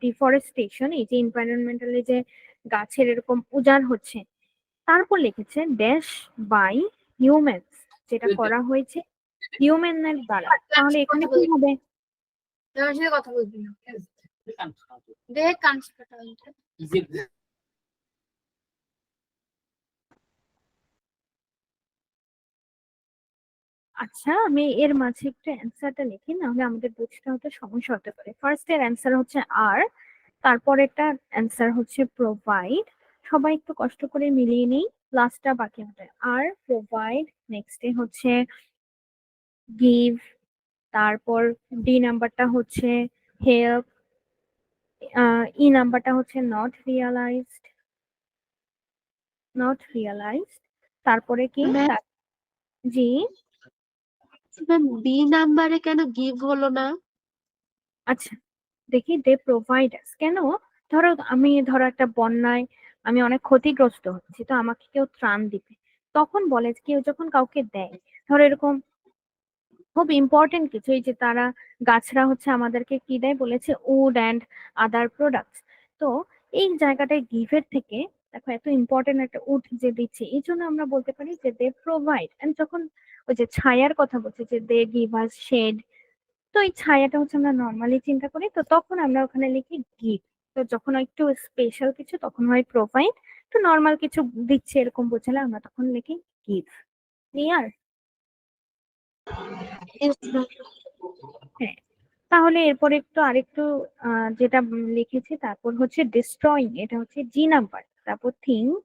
deforestation, এই যে এনভায়রনমেন্টালি যে গাছের এরকম উজাড় হচ্ছে, তারপর লিখেছে ড্যাশ বাই হিউম্যানস, যেটা করা হয়েছে হিউম্যানের দ্বারা। তাহলে এখানে কথা কি বলবি হবে? তোমার সাথে কথা বলবি না দেখ কান কাটা আচ্ছা আমি এর মাঝে একটু অ্যান্সারটা লিখি, নাহলে আমাদের বুঝতে হতে সমস্যা হতে পারে। ফার্স্ট এর অ্যান্সার হচ্ছে আর, তারপর একটা অ্যান্সার হচ্ছে প্রোভাইড। সবাই একটু কষ্ট করে মিলিয়ে নিই, লাস্টটা বাকি হবে আর প্রোভাইড, নেক্সট এ হচ্ছে গিভ, তারপর ডি নাম্বারটা হচ্ছে হেল্প, ই নাম্বারটা হচ্ছে নট রিয়ালাইজড, নট রিয়ালাইজড, তারপরে কি ম্যাম জি। ম্যাম বি নাম্বারে কেন গিভ হলো না? আচ্ছা দেখি দে প্রোভাইড আস কেন, ধরো একটা বন্যায় আমি অনেক ক্ষতিগ্রস্ত হচ্ছি, তো আমাকে কেউ ত্রাণ দিবে, তখন বলে যে কেউ যখন কাউকে দেয়, ধরো এরকম খুব ইম্পর্টেন্ট কিছু, এই যে তারা গাছরা হচ্ছে আমাদেরকে কি দেয় বলেছে উড অ্যান্ড আদার প্রোডাক্টস, তো এই জায়গাটায় গিভের থেকে দেখো এত ইম্পর্টেন্ট একটা উড যে দিচ্ছে, এই জন্য আমরা বলতে পারি যে দে প্রোভাইড। এন্ড যখন ওই যে ছায়ার কথা বলছে যে দে গিভ আস শেড, তো এই ছায়াটা হচ্ছে আমরা নর্মালি চিন্তা করি, তো তখন আমরা ওখানে লিখি গিভ। তো যখন একটু স্পেশাল কিছু তখন হয় প্রোভাইড, তো নর্মাল কিছু দিচ্ছে এরকম বোঝালে আমরা তখন লিখি গিভ। ক্লিয়ার? Yes, ma'am. হ্যাঁ, তাহলে এরপরে একটু আরেকটু যেটা লিখেছি, তারপর হচ্ছে ডিস্ট্রয়িং, এটা হচ্ছে জি নাম্বার, তারপর থিঙ্ক,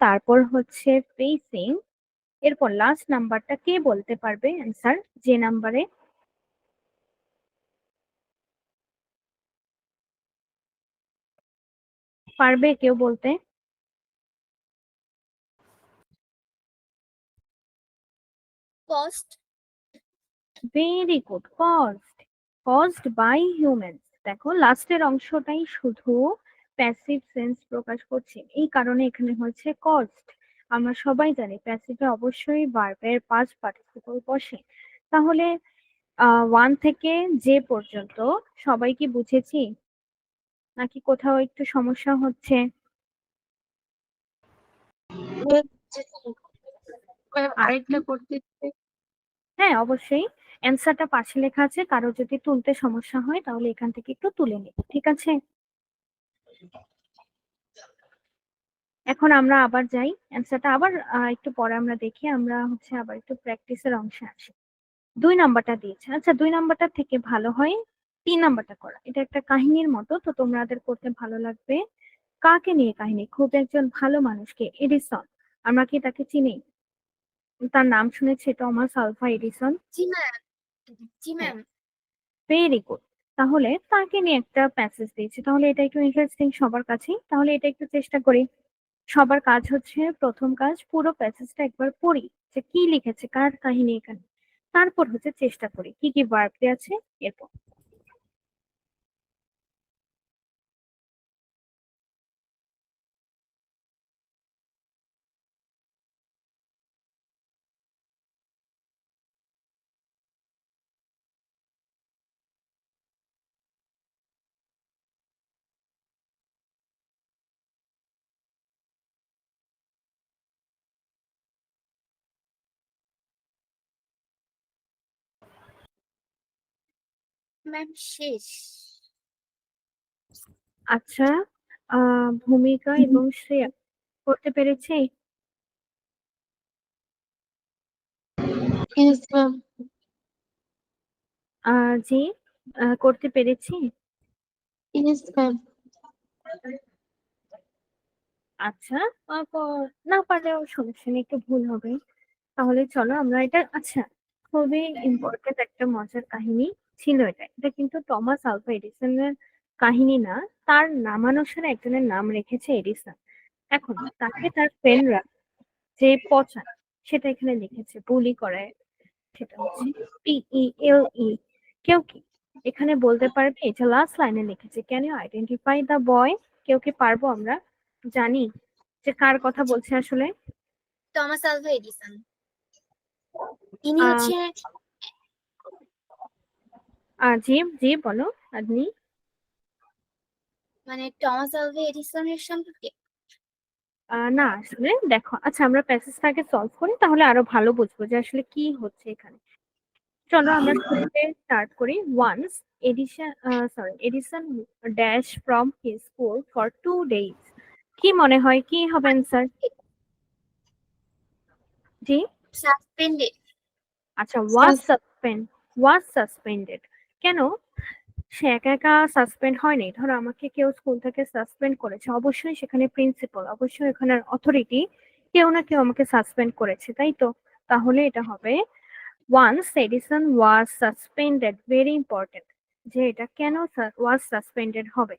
তারপর হচ্ছে ফেসিং, এরপর লাস্ট নাম্বারটা কে বলতে পারবে অ্যান্সার যে নাম্বারে? পারবে কেউ বলতে? Cost very good, caused, caused by humans. দেখো লাস্টের অংশটাই শুধু প্যাসিভ সেন্স প্রকাশ করছে, এই কারণে এখানে হচ্ছে কজড। আমরা সবাই জানি প্যাসিভে অবশ্যই ভার্বের পাস্ট পার্টিসিপল বসে। তাহলে ওয়ান থেকে যে পর্যন্ত সবাই কি বুঝেছি, নাকি কোথাও একটু সমস্যা হচ্ছে? ম্যাম আরেকটা করতে চাই। হ্যাঁ অবশ্যই, অ্যান্সারটা পাশে লেখা আছে, কারো যদি তুলতে সমস্যা হয় তাহলে এখান থেকে একটু তুলে নিন, ঠিক আছে? এখন আমরা আবার যাই, অ্যান্সারটা আবার একটু পরে আমরা দেখি, আমরা হচ্ছে আবার একটু প্র্যাকটিসের অংশে আসি। 2 নাম্বারটা দিয়েছে, আচ্ছা 2 নাম্বারটা থেকে ভালো হয় 3 নাম্বারটা করা, এটা একটা কাহিনীর মতো, তো তোমাদের করতে ভালো লাগবে। কাকে নিয়ে কাহিনী? খুব একজন ভালো মানুষকে, এডিসন, আমরা কি তাকে চিনি? তার নাম শুনেছি, টমাস আলভা এডিসন। জি ম্যাম জি হ্যাঁ, ম্যাম ভেরি গুড। তাহলে তাকে নিয়ে একটা প্যাসেজ দিয়েছে, তাহলে এটা একটু ইন্টারেস্টিং সবার কাছেই, তাহলে এটা একটু চেষ্টা করি। সবার কাজ হচ্ছে প্রথম কাজ পুরো প্যাসেজটা একবার পড়ি, যে কি লিখেছে, কার কাহিনী এখানে, তারপর হচ্ছে চেষ্টা করি কি কি ভার্ব দেওয়া আছে এরপর। ম্যাম শেষ আচ্ছা ভূমিকা এবং শ্রেয়া করতে পেরেছে? Yes, ma'am. জি, করতে পেরেছি। Yes, ma'am. আচ্ছা, না পারলেও সমস্যা নেই, একটু ভুল হবে। তাহলে চলো আমরা এটা, আচ্ছা খুবই ইম্পর্টেন্ট একটা মজার কাহিনী ছিল এটা। এটা কিন্তু টমাস আলভা এডিসনের কাহিনী না, তার নামানুসারে একজনের নাম রেখেছে এডিসন। এখন তাকে তার ফ্রেন্ডরা যে পচায় সেটা এখানে লিখেছে, বুলি করে, সেটা হচ্ছে PELE। কেউ কি এখানে বলতে পারবে? এটা লাস্ট লাইনে লিখেছে, can you identify the boy? কেউ কি পারবো? আমরা জানি যে কার কথা বলছে আসলে? Thomas Alva Edison. ইনি আহ হচ্ছে জি জি বলো আপনি। মানে টমাস আলভা এডিসনের সম্পর্কে। না আসলে দেখো, আচ্ছা আমরা প্যাসেজটাকে সলভ করি, তাহলে আরো ভালো বুঝবো যে আসলে কি হচ্ছে এখানে। চলো আমরা শুরুতে স্টার্ট করি। Once Edison dash from his school for 2 days। কি মনে হয় কি হবে অ্যান্সার? জি সাসপেন্ডেড। আচ্ছা, ওয়াজ সাসপেন্ডেড। কেন সে একা একা সাসপেন্ড হয়নি? ধরো আমাকে কেউ স্কুল থেকে সাসপেন্ড করেছে, অবশ্যই সেখানে প্রিন্সিপাল, অবশ্যই এখানে অথরিটি, কেউ না কেউ আমাকে সাসপেন্ড করেছে, তাই তো? তাহলে এটা হবে once Edison was suspended. Very important যে এটা কেন ওয়াজ সাসপেন্ডেড হবে।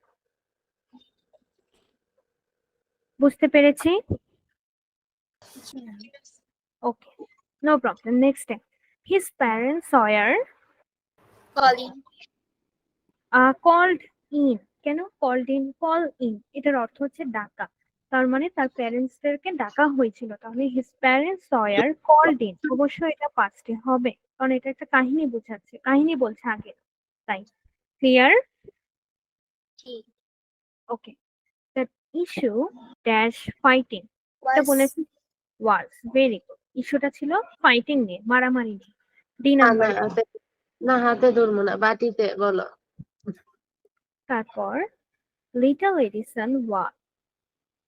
বুঝতে পেরেছি? Okay, no problem. Next his parents were calling. Called in. কেন কল্ড ইন? কল ইন এটার অর্থ হচ্ছে ডাকা, তার মানে তার প্যারেন্টসদেরকে ডাকা হয়েছিল। তাহলে his parents were called in, অবশ্যই এটা পাস্টে হবে, কারণ এটা একটা কাহিনী বোঝাচ্ছে, কাহিনী বলছে আগে, তাই। ক্লিয়ার? ঠিক। ওকে, দ্যাট ইস্যু ড্যাশ ফাইটিং। এটা ওয়াজ বলেছি ওয়াজ। Very good. ইস্যুটা ছিল ফাইটিং নিয়ে, মারামারি নিয়ে। ডি না নাম্বার। হাতে, না হাতে ধরবো না, বাটিতে বলো। তারপর little Edison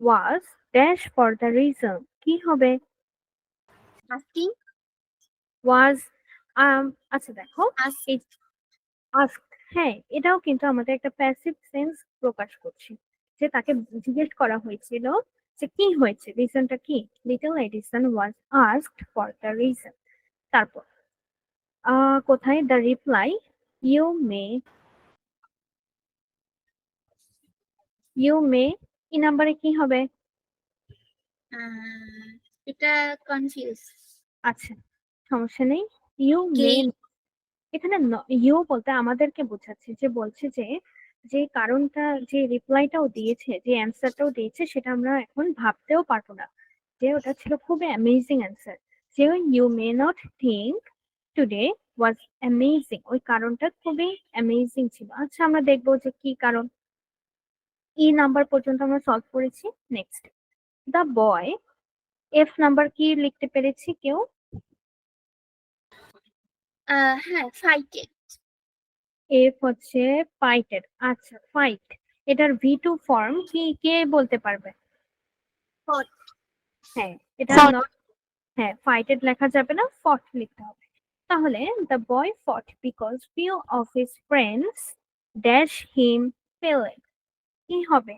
was dash for the reason. কি হবে? আস্কিং। ওয়াজ আচ্ছা দেখো, আস্ক। এই আস্ক, হ্যাঁ এটাও কিন্তু আমাদের একটা প্যাসিভ সেন্স প্রকাশ করছে, যে তাকে জিজ্ঞেস করা হয়েছিল যে কি হয়েছে, রিজনটা কি। Little Edison was asked for the reason. তারপর কোথায়? The reply you may you may. E নাম্বারে কি হবে? এটা কনফিউজ। আচ্ছা সমস্যা নেই, ইউ মে। ক্লেম। এখানে ইউ বলতে আমাদেরকে বোঝাচ্ছে, যে বলছে যে যে কারণটা, যে রিপ্লাইটাও দিয়েছে, যে অ্যান্সারটাও দিয়েছে, সেটা আমরা এখন ভাবতেও পারবো না, যে ওটা ছিল খুবই অ্যামেজিং অ্যান্সার। যে you may not think today was amazing, ওই কারণটা খুবই অ্যামেজিং ছিল। আচ্ছা আমরা দেখবো যে কি কারণ। ই নাম্বার পর্যন্ত আমরা সলভ করেছি। Next the boy. F number কি লিখতে পেরেছি কেউ? হ্যাঁ, ফাইটেড। এফ হচ্ছে ফাইটের। আচ্ছা ফাইট, এটার V2 ফর্ম কি কে বলতে পারবে? ফট। হ্যাঁ এটা ফট। নট, হ্যাঁ ফাইটেড লেখা যাবে না, ফট লিখতে হবে। তাহলে the boy fought because few of his friends dash him felled. কি হবে?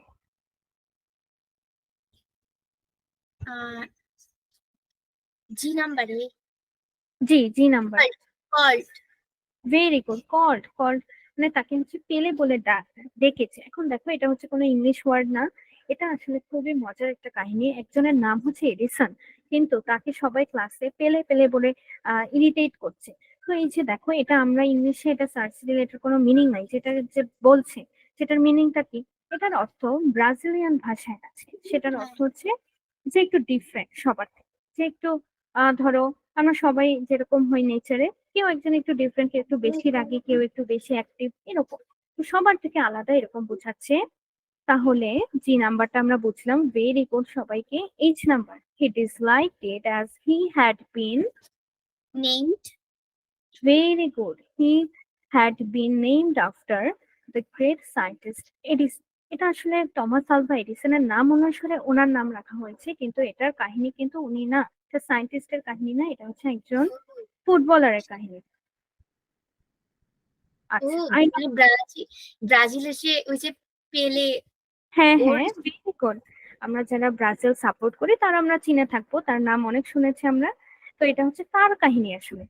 জি নাম্বারে। G G number. Called. Very good. Called. Called মানে তাকে হচ্ছে পেলে বলে ডেকেছে। এখন দেখো এটা হচ্ছে কোনো ইংলিশ ওয়ার্ড না, এটা আসলে খুবই মজার একটা কাহিনী। একজনের নাম হচ্ছে এডিসন, কিন্তু তাকে সবাই ক্লাসে পেলে পেলে বলে ইরিটেট করছে। তো এই যে দেখো, এটা আমরা ইংলিশে এটা সার্চ দিলে এটার কোনো মিনিং নাই, যেটা যে বলছে সেটার মিনিংটা কি। এটার অর্থ ব্রাজিলিয়ান ভাষায় আছে, সেটার হ্যাঁ। অর্থ হচ্ছে যে একটু ডিফারেন্ট সবার থেকে, যে একটু ধরো আমরা সবাই যেরকম হই নেচারে, কেউ একজন একটু ডিফারেন্ট, কেউ একটু বেশি রাগী, কেউ একটু বেশি অ্যাক্টিভ, এরকম। তো সবার থেকে আলাদা এরকম বোঝাচ্ছে। তাহলে জি নাম্বারটা আমরা বুঝলাম। ভেরি গুড সবাইকে। H number, he disliked it as he had been named. very good, he had been named after the great scientist Edison। এটা আসলে টমাস আলভা এডিসনের নাম অনুসারে ওনার নাম রাখা হয়েছে, কিন্তু এটার কাহিনী কিন্তু উনি না, এটা সায়েন্টিস্টের কাহিনী না, এটা হচ্ছে একজন ফুটবলারের কাহিনী। ও, আচ্ছা মানে ব্রাজিল এসে ওই যে পেলে। হ্যাঁ ওর। হ্যাঁ ভেরি গুড। আমরা যারা ব্রাজিল সাপোর্ট করি তারা আমরা চিনে থাকবো, তার নাম অনেক শুনেছি আমরা। তো এটা হচ্ছে তার কাহিনী আসলে।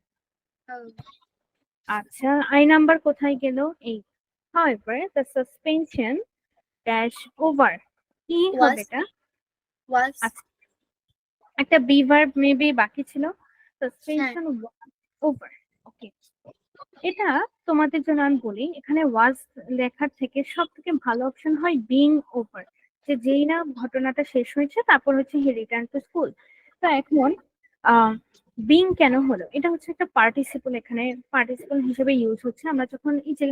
Oh, আচ্ছা, আই নাম্বার কোথায় গেল? এই however the suspension dash over কি হবে was এটা? was আচ্ছা, একটা বি ভার্ব মেবি বাকি ছিল, হ্যাঁ সাসপেনশন ওভার। ওকে, এটা তোমাদের জন্য আমি বলি, এখানে ওয়াজ লেখার থেকে সব থেকে ভালো অপশন হয় বিং ওভার, যে যেই না ঘটনাটা শেষ হয়েছে তারপর হচ্ছে হি রিটার্ন টু স্কুল। তো এখন বিং কেন হলো? এটা হচ্ছে একটা পার্টিসিপল, এখানে পার্টিসিপল হিসেবে ইউজ হচ্ছে। আমরা যখন এই যে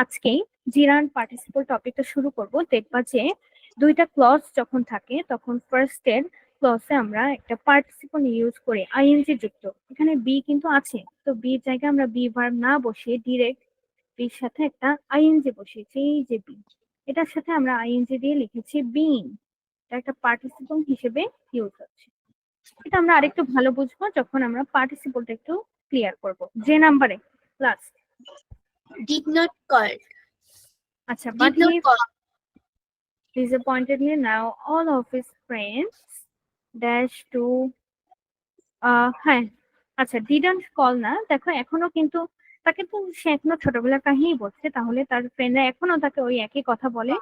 আজকেই জিরান পার্টিসিপল টপিকটা শুরু করব, দেখবা যে দুইটা ক্লজ যখন থাকে তখন ফার্স্ট এর ক্লজে আমরা একটা পার্টিসিপল ইউজ করি আইএনজি যুক্ত। এখানে বি কিন্তু আছে, তো বি এর জায়গায় আমরা বি ভার্ব না বসিয়ে ডিরেক্ট বির সাথে একটা আইএনজি বসিয়েছি, এই যে বি, এটার সাথে আমরা আইএনজি দিয়ে লিখেছি বিং। এটা একটা পার্টিসিপল হিসেবে ইউজ হচ্ছে। এটা আমরা আরেকটু ভালো বুঝবো যখন আমরা পার্টিসিপলটা একটু ক্লিয়ার করব যে নাম্বারে লাস্ট। did not call আচ্ছা, but did not he call disappointedly now all of his friends dash to হ্যাঁ, আচ্ছা, ডিডন্ট কল না, দেখো এখনো কিন্তু তাকে তো সে এখনো ছোটবেলার কাহিনী বলছে, তাহলে তার ফ্রেন্ডরা এখনো তাকে ওই একই কথা বলে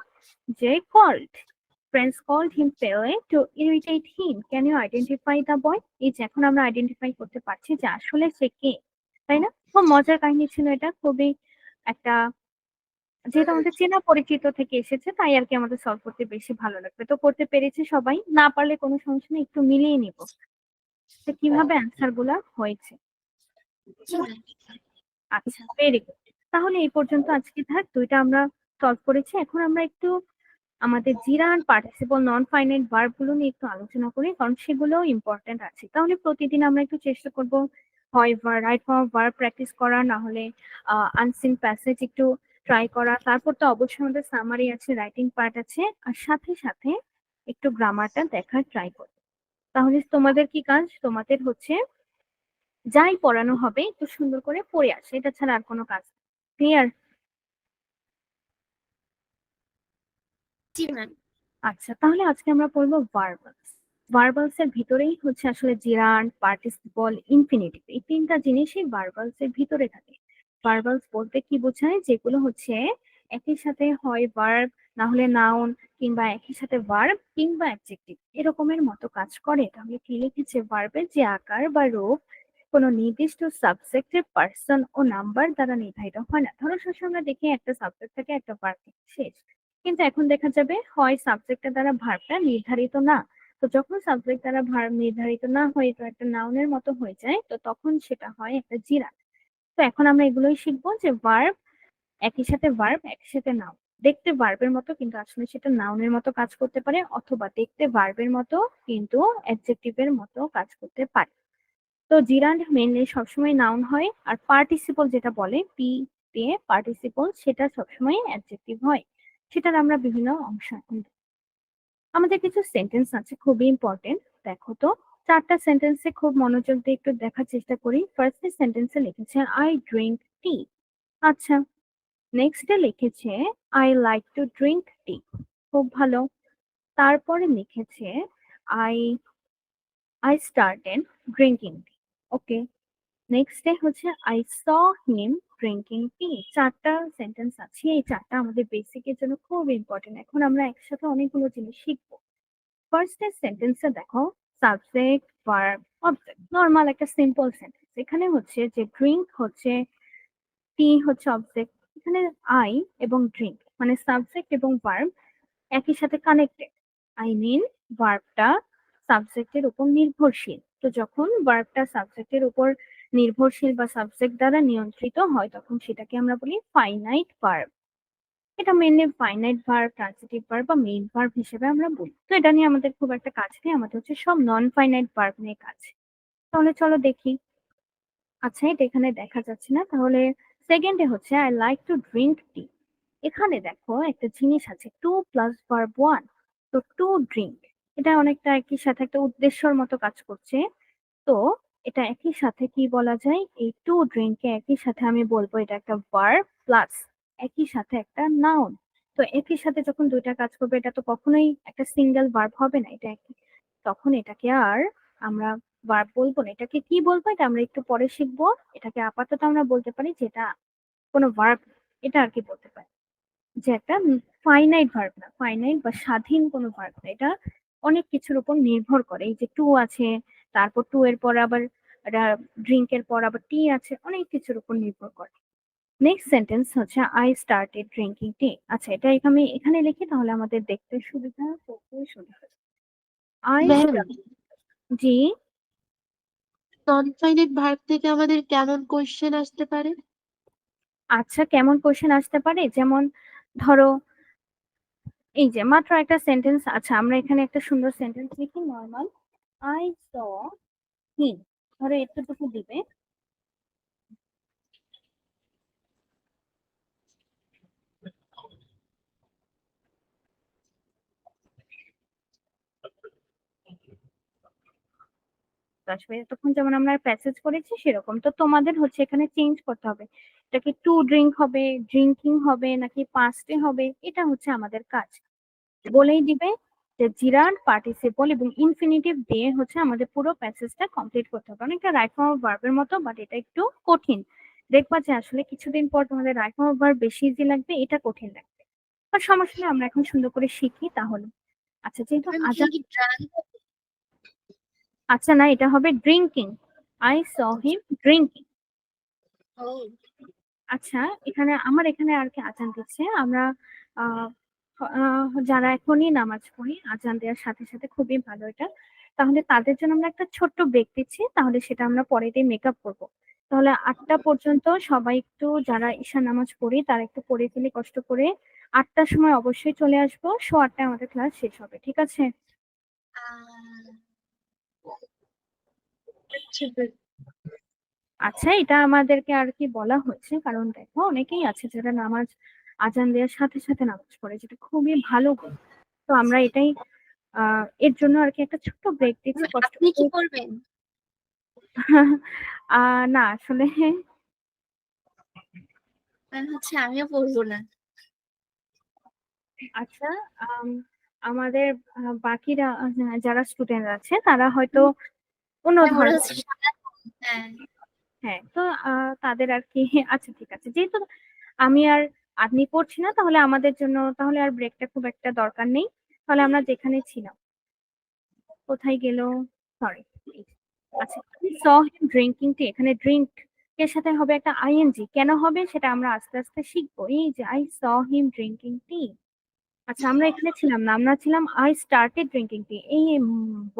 যে called. Friends called him Pele to irritate him, can you identify the boy? এই যে এখন আমরা আইডেন্টিফাই করতে পারছি যে আসলে সে কে, তাই না? খুব মজার কাহিনী ছিল এটা, খুবই একটা, যেহেতু আমাদের চেনা পরিচিত থেকে এসেছে তাই আর কি আমাদের সলভ করতে বেশি ভালো লাগবে। তো করতে পেরেছি সবাই, না পারলে কোনো সমস্যা নেই, একটু মিলিয়ে নিব যে কিভাবে অ্যান্সার গুলা হয়েছে। আচ্ছা, ভেরি গুড। তাহলে এই পর্যন্ত আজকে থাক, দুইটা আমরা সলভ করেছি। এখন আমরা একটু আমাদের gerund participle non finite verb গুলো নিয়ে একটু আলোচনা করি, কারণ সেগুলো ইম্পর্টেন্ট আছে। তাহলে প্রতিদিন আমরা একটু চেষ্টা করব হয় রাইট ফর্ম ভার্ব প্র্যাকটিস করা, না হলে আনসিন প্যাসেজ একটু ট্রাই করা, তারপর তো অবশ্যই আমাদের সামারি আছে, রাইটিং পার্ট আছে, আর সাথে সাথে একটু গ্রামারটা দেখার ট্রাই করব। তাহলে তোমাদের কি কাজ? তোমাদের হচ্ছে যাই পড়ানো হবে একটু সুন্দর করে পড়ে আসে, এটা ছাড়া আর কোনো কাজ। ক্লিয়ার? জি ম্যাম আচ্ছা, তাহলে আজকে আমরা পড়বো ভার্বালস। ভার্বালস এর ভিতরেই হচ্ছে আসলে জিরান্ড, পার্টিসিপল, ইনফিনিটিভ, এই তিনটা জিনিসই ভার্বালস এর ভিতরে থাকে। ভার্বালস বলতে কি বোঝায়? যেগুলো হচ্ছে একই সাথে হয় ভার্ব, না হলে নাউন, কিংবা একই সাথে ভার্ব কিংবা অ্যাডজেক্টিভ এরকমের মতো কাজ করে। তাহলে কি লিখেছে? ভার্বের যে আকার বা রূপ কোনো নির্দিষ্ট সাবজেক্টের পার্সন ও নাম্বার দ্বারা নির্ধারিত হয় না। ধরো সবসময় আমরা দেখি একটা সাবজেক্ট থাকে, একটা ভার্ব থাকে, শেষ। কিন্তু এখন দেখা যাবে হয় সাবজেক্টের দ্বারা ভার্বটা নির্ধারিত না, তো যখন সাবজেক্ট দ্বারা ভার্ব নির্ধারিত না হয়ে তো একটা নাউনের মতো হয়ে যায়, তো তখন সেটা হয় একটা জিরাফ। তো এখন আমরা এগুলোই শিখবো যে ভার্ব একই সাথে ভার্ব একই সাথে নাউন, দেখতে ভার্বের মতো কিন্তু আসলে সেটা নাউনের মতো কাজ করতে পারে, অথবা দেখতে ভার্বের মতো কিন্তু অ্যাডজেক্টিভের মতো কাজ করতে পারে। তো জিরান্ড মেনলি সবসময় নাউন হয়, আর পার্টিসিপল যেটা বলে পি দিয়ে পার্টিসিপল, সেটা সবসময় অ্যাডজেক্টিভ হয়। সেটার আমরা বিভিন্ন অংশ এখন দেখব। আমাদের কিছু সেন্টেন্স আছে খুবই ইম্পর্টেন্ট, দেখো তো। চারটা সেন্টেন্সে খুব মনোযোগ দিয়ে একটু দেখার চেষ্টা করি। ফার্স্ট সেন্টেন্সে লিখেছে আই ড্রিঙ্ক টি। আচ্ছা, নেক্সটে লিখেছে I like to drink tea. খুব ভালো। তারপরে লিখেছে I I started drinking tea. Okay. Next day হচ্ছে I saw him drinking tea. চারটা সেন্টেন্স আছে, এই চারটা আমাদের বেসিকের জন্য খুব ইম্পর্টেন্ট। এখন আমরা একসাথে অনেকগুলো জিনিস শিখবো। ফার্স্ট এর সেন্টেন্সে দেখো, সাবজেক্ট, ভার্ব, অবজেক্ট, নর্মাল একটা সিম্পল সেন্টেন্স। এখানে হচ্ছে যে ড্রিঙ্ক হচ্ছে, টি হচ্ছে অবজেক্ট, এখানে আই এবং ড্রিঙ্ক মানে সাবজেক্ট এবং ভার্ব একই সাথে কানেক্টেড। আই মিন ভার্বটা সাবজেক্টের উপর নির্ভরশীল। তো যখন ভার্বটা সাবজেক্টের উপর নির্ভরশীল বা সাবজেক্ট দ্বারা নিয়ন্ত্রিত হয় তখন সেটাকে আমরা বলি ফাইনাইট ভার্ব। এটা mainly finite verb, transitive verb বা মেইন ভার্ব হিসেবে আমরা বলি। তো এটা নিয়ে আমাদের খুব একটা কাজ নেই, আমাদের হচ্ছে সব নন ফাইনাইট ভার্ব নিয়ে কাজ। তাহলে চলো দেখি। আচ্ছা, এটা এখানে দেখা যাচ্ছে না, তাহলে সেকেন্ডে হচ্ছে আই লাইক টু ড্রিঙ্ক টি। এখানে দেখো একটা জিনিস আছে, টু প্লাস ভার্ব ওয়ান, তো টু ড্রিঙ্ক, এটা অনেকটা একই সাথে একটা উদ্দেশ্যর মতো কাজ করছে। তো এটা একই সাথে কি বলা যায়, এই টু ড্রিঙ্কে একই সাথে আমি বলবো এটা একটা ভার্ব প্লাস একই সাথে একটা নাউন। তো একই সাথে যখন দুইটা কাজ করবে এটা তো কখনোই একটা সিঙ্গেল ভার্ব হবে না, এটা তখন এটাকে আর আমরা ভার্ব বলবো না, এটাকে কি বলবো এটা আমরা একটু পরে শিখবো। এটাকে আপাতত আমরা বলতে পারি যে এটা কোনো ভার্ব, এটা আর কি বলতে পারি যে একটা ফাইনাইট ভার্ব না, ফাইনাইট বা স্বাধীন কোনো ভার্ব না, এটা অনেক কিছুর উপর নির্ভর করে। এই যে টু আছে, তারপর টু এর পর আবার ড্রিঙ্ক এর পর আবার টি আছে, অনেক কিছুর উপর নির্ভর করে। নেক্সট সেন্টেন্স হচ্ছে আই স্টার্টেড ড্রিঙ্কিং টি। আচ্ছা, এটা এখানে এখানে লিখি তাহলে আমাদের দেখতে সুবিধা, পড়তে সুবিধা। I ma'am, G. Non finite verb থেকে আমাদের কেমন কোশ্চেন আসতে পারে? আচ্ছা, কেমন কোশ্চেন আসতে পারে? যেমন ধরো এই যে মাত্র একটা সেন্টেন্স, আচ্ছা আমরা এখানে একটা সুন্দর সেন্টেন্স লিখি নর্মাল, আই স হিম, ধরো এতটুকু দিবে। আসবে তখন যেমন আমরা প্যাসেজ করেছি সেরকম, তো তোমাদের হচ্ছে এখানে চেঞ্জ করতে হবে, এটা কি টু ড্রিঙ্ক হবে, ড্রিঙ্কিং হবে, নাকি পাস্টে হবে, এটা হচ্ছে আমাদের কাজ। বলেই দিবে যে জিরান্ড পার্টিসিপল এবং ইনফিনিটিভ দিয়ে হচ্ছে আমাদের পুরো প্যাসেজটা কমপ্লিট করতে হবে। অনেকটা রাইট ফর্ম অফ ভার্বের মতো, বাট এটা একটু কঠিন। দেখবা যে আসলে কিছুদিন পর তোমাদের রাইট ফর্ম অফ ভার্ব বেশি ইজি লাগবে, এটা কঠিন লাগবে। আর সমস্যা নেই, আমরা এখন সুন্দর করে শিখি তাহলে। আচ্ছা, যেহেতু ম্যাম এখানে আজান, কি ড্রাঙ্ক? আচ্ছা না, এটা হবে drinking, I saw him drinking. ও আচ্ছা, এখানে আমার এখানে আর কি আজান দিচ্ছে, আমরা আহ যারা এখনই নামাজ পড়ি আজান দেওয়ার সাথে সাথে, খুবই ভালো এটা। তাহলে তাদের জন্য আমরা একটা ছোট্ট ব্রেক দিচ্ছি, তাহলে সেটা আমরা পরে দিয়ে মেকআপ করবো। তাহলে 8টা পর্যন্ত সবাই একটু, যারা ঈশা নামাজ পড়ি তারা একটু পড়ে ফেলে কষ্ট করে, 8টার সময় অবশ্যই চলে আসবো, 8:15 আমাদের ক্লাস শেষ হবে, ঠিক আছে? ঠিক আছে। আচ্ছা, এটা আমাদেরকে আর কি বলা হয়েছে কারণ দেখো অনেকেই আছে যারা নামাজ আজান দেওয়ার সাথে সাথে নামাজ পড়ে, যেটা খুবই ভালো গুণ। তো আমরা এটাই এর জন্য আর কি একটা ছোট্ট ব্রেক দিচ্ছি, কষ্ট আপনি কি করে। করবেন? না আসলে ম্যাম হচ্ছে আমিও পড়বো না। আচ্ছা, আমাদের বাকিরা যারা স্টুডেন্ট আছে তারা হয়তো অন্য ম্যাম ওরা ধরনের। হচ্ছে সারাক্ষণ, হ্যাঁ। হ্যাঁ, তো তাদের আর কি আচ্ছা ঠিক আছে, যেহেতু আমি আর আপনি পড়ছি না তাহলে আমাদের জন্য তাহলে আর ব্রেকটা খুব একটা দরকার নেই। তাহলে আমরা যেখানে ছিলাম, কোথায় গেল, সরি। আচ্ছা, স হিম ড্রিঙ্কিং টি, এখানে ড্রিঙ্ক এর সাথে হবে একটা আইএনজি, কেন হবে সেটা আমরা আস্তে আস্তে শিখবো। এই যে আই স হিম ড্রিঙ্কিং টি। আচ্ছা, আমরা এখানে ছিলাম না, আমরা ছিলাম আই স্টার্টেড ড্রিঙ্কিং টি। এই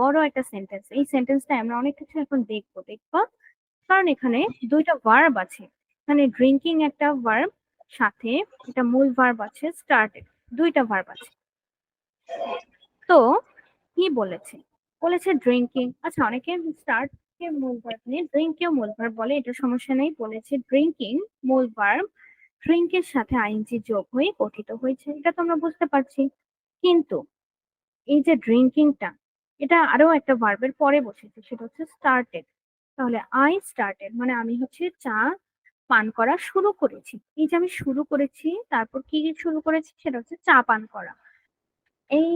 বড় একটা সেন্টেন্স, এই সেন্টেন্সটা আমরা অনেক কিছু এখন দেখবো দেখবো, কারণ এখানে দুইটা ভার্ব আছে। এখানে ড্রিঙ্কিং একটা ভার্ব, সাথে এটা মূল ভার্ব আছে স্টার্টেড, দুইটা ভার্ব আছে। তো কি বলেছে, বলেছে ড্রিঙ্কিং। আচ্ছা, অনেকে স্টার্ট কে মূল ভার্ব নিয়ে ড্রিঙ্ক কেও মূল ভার্ব বলে, এটা সমস্যা নেই। বলেছে ড্রিঙ্কিং মূল ভার্ব, ড্রিঙ্ক এর সাথে আইএনজি যোগ হয়ে গঠিত হয়েছে, এটা তো আমরা বুঝতে পারছি। কিন্তু এই যে ড্রিঙ্কিংটা, এটা আরো একটা ভার্বের পরে বসেছে, সেটা হচ্ছে স্টার্টেড। তাহলে আই স্টার্টেড মানে আমি হচ্ছে চা পান করা শুরু করেছি। এই যে আমি শুরু করেছি, তারপর কি শুরু করেছি, সেটা হচ্ছে চা পান করা। এই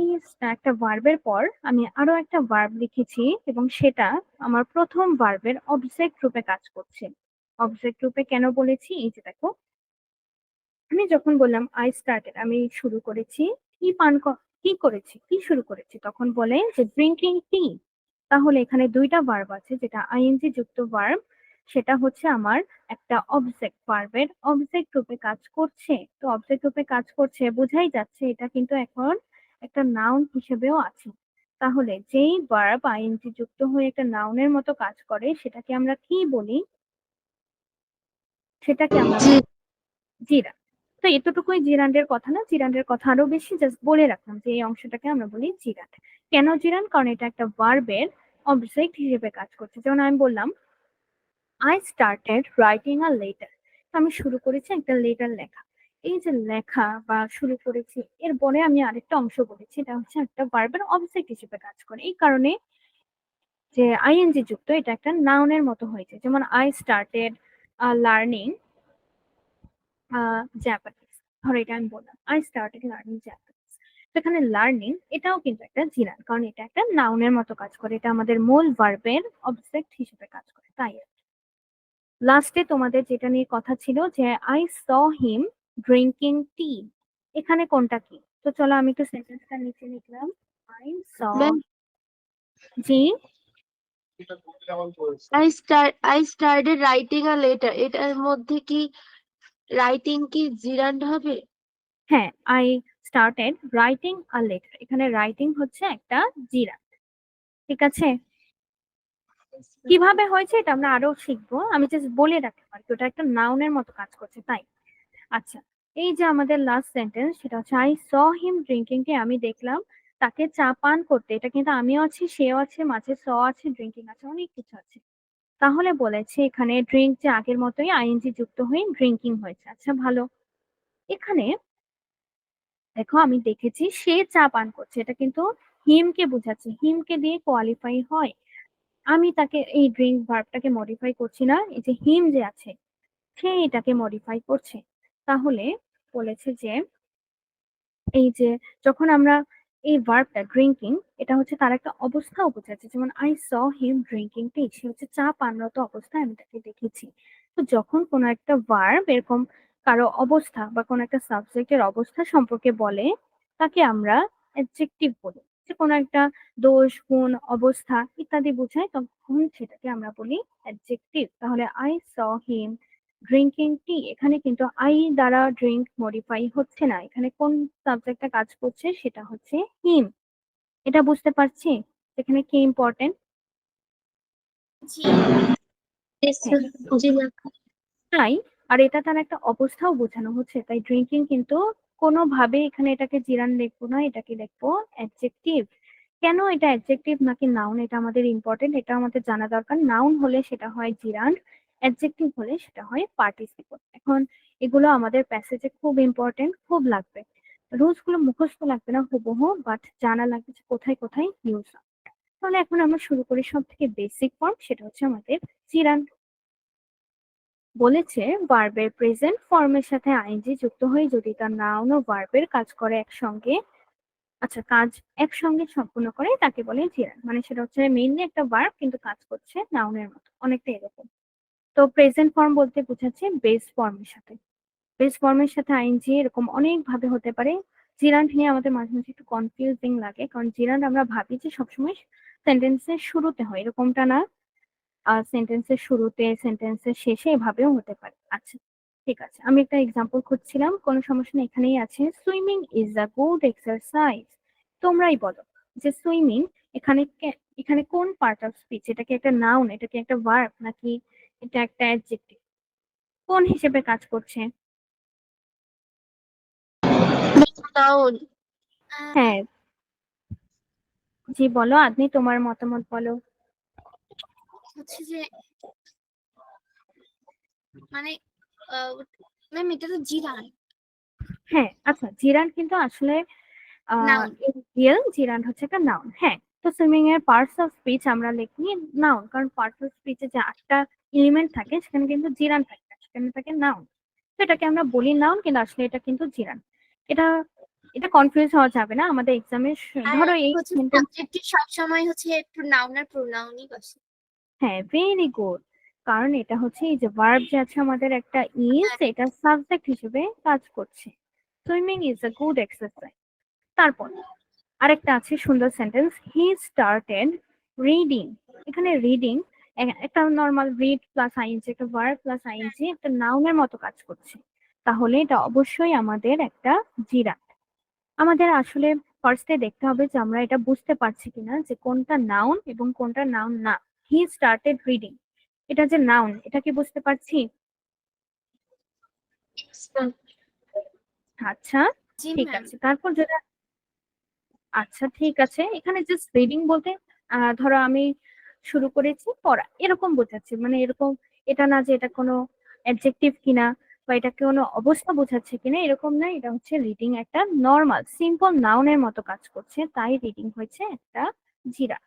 একটা ভার্বের পর আমি আরো একটা ভার্ব লিখেছি, এবং সেটা আমার প্রথম ভার্বের অবজেক্ট রূপে কাজ করছে। অবজেক্ট রূপে কেন বলেছি, এই যে দেখো, আমি যখন বললাম আই স্টার্টেড, আমি শুরু করেছি, কি কি করেছি, কি শুরু করেছি, তখন বলে যে ড্রিঙ্কিং টি। তাহলে এখানে দুইটা ভার্ব আছে, যেটা আইএনজি যুক্ত ভার্ব, সেটা হচ্ছে আমার একটা অবজেক্ট, ভার্বের অবজেক্ট রূপে কাজ করছে। তো অবজেক্ট রূপে কাজ করছে বোঝাই যাচ্ছে এটা কিন্তু এখন একটা নাউন হিসেবেও আছে। তাহলে যেই ভার্ব আইএনজি যুক্ত হয়ে একটা নাউনের মতো কাজ করে সেটাকে আমরা কি বলি, সেটাকে আমরা জি। জিরান্ড। তো এতটুকুই জিরান্ডের কথা না, জিরান্ডের কথা আরো বেশি, জাস্ট বলে রাখলাম যে এই অংশটাকে আমরা বলি জিরান্ড। কেন জিরান্ড, কারণ এটা একটা ভার্বের অবজেক্ট হিসেবে কাজ করছে। যেমন আমি বললাম I started writing a letter, আমি শুরু করেছি একটা লেটার লেখা। এই যে লেখা বা শুরু করেছি, এর পরে আমি আরেকটা অংশ বলেছি, এটা হচ্ছে একটা ভার্বের অবজেক্ট হিসেবে কাজ করে, এই কারণে যে আইএনজি যুক্ত, এটা একটা নাউনের মতো হয়েছে। যেমন আই স্টার্টেড লার্নিং জাপানিজ, ধরো এটা আমি বললাম আই স্টার্টেড লার্নিং জাপানিজ, এখানে লার্নিং এটাও কিন্তু একটা জিরান, কারণ এটা একটা নাউনের মতো কাজ করে, এটা আমাদের মূল ভার্বের অবজেক্ট হিসেবে কাজ করে। তাই লাস্টে তোমাদের যেটা নিয়ে কথা ছিল যে আই স হিম ড্রিঙ্কিং টি, এখানে কোনটা কি? তো চলো আমি একটু সেন্টেন্সটা নিচে লিখলাম। I saw, ma'am, G I started writing a letter, এটার মধ্যে কি রাইটিং কি জিরান্ড হবে? হ্যাঁ, I started writing a letter, এখানে রাইটিং হচ্ছে একটা জিরান। ঠিক আছে, কিভাবে হয়েছে এটা আমরা আরো শিখবো, আমি জাস্ট বলে রাখতে পারি ওটা একটা নাউনের মতো কাজ করছে তাই। আচ্ছা, এই যে আমাদের লাস্ট সেন্টেন্স সেটা হচ্ছে আই স হিম ড্রিঙ্কিং, কে আমি দেখলাম তাকে চা পান করতে, এটা কিন্তু আমিও আছি, সেও আছে, মাঝে স আছে, ড্রিঙ্কিং আছে, অনেক কিছু আছে। তাহলে বলেছে এখানে ড্রিঙ্ক যে আগের মতোই আইএনজি যুক্ত হয়ে ড্রিঙ্কিং হয়েছে। আচ্ছা ভালো, এখানে দেখো আমি দেখেছি সে চা পান করছে, এটা কিন্তু হিমকে বোঝাচ্ছে, হিমকে দিয়ে কোয়ালিফাই হয়। আমি তাকে এই ড্রিঙ্ক ভার্বটাকে মডিফাই করছি না, এই যে হিম যে আছে সে এটাকে মডিফাই করছে। তাহলে বলেছে যে এই যে যখন আমরা এই ভার্বটা ড্রিঙ্কিং, এটা হচ্ছে তার একটা অবস্থাও বোঝাচ্ছে, যেমন আই স হিম ড্রিঙ্কিং টি, সে হচ্ছে চা পানরত অবস্থায় আমি তাকে দেখেছি। তো যখন কোনো একটা ভার্ব এরকম কারো অবস্থা বা কোনো একটা সাবজেক্টের অবস্থা সম্পর্কে বলে, তাকে আমরা অ্যাডজেক্টিভ বলি, যে কোনো একটা দোষ গুণ অবস্থা ইত্যাদি বোঝায়, তখন সেটাকে আমরা বলি অ্যাডজেক্টিভ। তাহলে আই স হিম ড্রিঙ্কিং টি, এখানে কিন্তু আই দ্বারা ড্রিঙ্ক মডিফাই হচ্ছে না, এখানে কোন সাবজেক্টটা কাজ করছে সেটা হচ্ছে হিম। এটা বুঝতে পারছি এখানে কি ইম্পর্টেন্ট? জি হ্যাঁ, জি ম্যাম। তাই আর এটা তার একটা অবস্থাও বোঝানো হচ্ছে, তাই ড্রিঙ্কিং কিন্তু কোনোভাবে এখানে এটাকে জিরান লিখবো না, এটাকে লিখবো অ্যাডজেক্টিভ। কেন এটা অ্যাডজেক্টিভ নাকি নাউন, এটা আমাদের ইম্পর্টেন্ট, এটা আমাদের জানা দরকার। নাউন হলে সেটা হয় জিরান, অ্যাডজেক্টিভ হলে সেটা হয় পার্টিসিপল। এখন এগুলো আমাদের প্যাসেজে খুব ইম্পর্টেন্ট, খুব লাগবে। রুলস গুলো মুখস্থ লাগবে না হুবহু, বাট জানা লাগবে যে কোথায় কোথায় ইউজ হয়। তাহলে এখন আমরা শুরু করি সব থেকে বেসিক ফর্ম, সেটা হচ্ছে আমাদের জিরান। বলেছে ভার্বের প্রেজেন্ট ফর্মের সাথে আইএনজি যুক্ত হয়ে যদি তার নাউন ও ভার্বের কাজ করে একসঙ্গে, আচ্ছা কাজ একসঙ্গে সম্পূর্ণ করে তাকে বলে জিরান। মানে সেটা হচ্ছে মেইনলি একটা ভার্ব কিন্তু কাজ করছে নাউনের মতো, অনেকটা এরকম। তো প্রেজেন্ট ফর্ম বলতে বোঝাচ্ছে বেস ফর্মের সাথে, বেস ফর্মের সাথে আইএনজি এরকম অনেক ভাবে হতে পারে। জিরান্ড নিয়ে আমাদের মাঝে মাঝে একটু কনফিউজিং লাগে, কারণ জিরান্ড আমরা ভাবি যে সবসময় সেন্টেন্সের শুরুতে হয়, এরকমটা না। সেন্টেন্সের শুরুতে, সেন্টেন্সের শেষে এভাবেও হতে পারে। আচ্ছা ঠিক আছে, আমি একটা এক্সাম্পল খুঁজছিলাম, কোনো সমস্যা নেই, এখানেই আছে। Swimming is a good exercise, তোমরাই বলো যে সুইমিং এখানে এখানে কোন পার্ট অফ স্পিচ, এটা কি একটা নাউন, এটা কি একটা ভার্ব, নাকি এটা একটা অ্যাডজেক্টিভ, কোন হিসেবে কাজ করছে? নাউন। হ্যাঁ, জি বলো আপনি তোমার মতামত বলো। হচ্ছে যে মানে ম্যাম এটা তো জিরান, হ্যাঁ আচ্ছা, জিরান কিন্তু আসলে নাউন। রিয়েল জিরান হচ্ছে একটা নাউন। হ্যাঁ, তো সুইমিং এর পার্টস অফ স্পিচ আমরা লিখি নাউন, কারণ পার্টস অফ স্পিচে যে 8টা এলিমেন্ট থাকে সেখানে কিন্তু জিরান থাকে না, সেখানে থাকে নাউন। তো এটাকে আমরা বলি নাউন, কিন্তু আসলে এটা কিন্তু জিরান। এটা এটা কনফিউজ হওয়া যাবে না আমাদের এক্সামের। আর ধরো এই হচ্ছে সেন্টেন্স, সাবজেক্টে সবসময় হচ্ছে একটু নাউন আর প্রোনাউনই বসে। হ্যাঁ ভেরি গুড, কারণ এটা হচ্ছে এই যে ভার্ব যে আছে আমাদের একটা ইজ, হ্যাঁ, এটা সাবজেক্ট হিসেবে কাজ করছে। Swimming is a good exercise. তারপর আরেকটা আছে সুন্দর সেন্টেন্স, হি স্টার্টেড রিডিং। এখানে রিডিং একটা নর্মাল রিড প্লাস আইএনজি, একটা ভার্ব প্লাস আইএনজি একটা নাউনের মতো কাজ করছে। তাহলে এটা অবশ্যই আমাদের একটা জিরান। আমাদের আসলে ফার্স্টে দেখতে হবে যে আমরা এটা বুঝতে পারছি কিনা যে কোনটা নাউন এবং কোনটা নাউন না। হি স্টার্টেড রিডিং, এটা যে নাউন, এটা কি বুঝতে পারছি? আচ্ছা জি ঠিক ম্যাম। আছে, তারপর যেটা, আচ্ছা ঠিক আছে, এখানে জাস্ট রিডিং বলতে ধরো আমি শুরু করেছি পড়া এরকম বোঝাচ্ছে, মানে এরকম, এটা না যে এটা কোনো অ্যাডজেক্টিভ কিনা বা এটা কোনো অবস্থা বোঝাচ্ছে কিনা, এরকম না। এটা হচ্ছে রিডিং একটা নর্মাল সিম্পল নাউনের মতো কাজ করছে, তাই রিডিং হয়েছে একটা জিরা।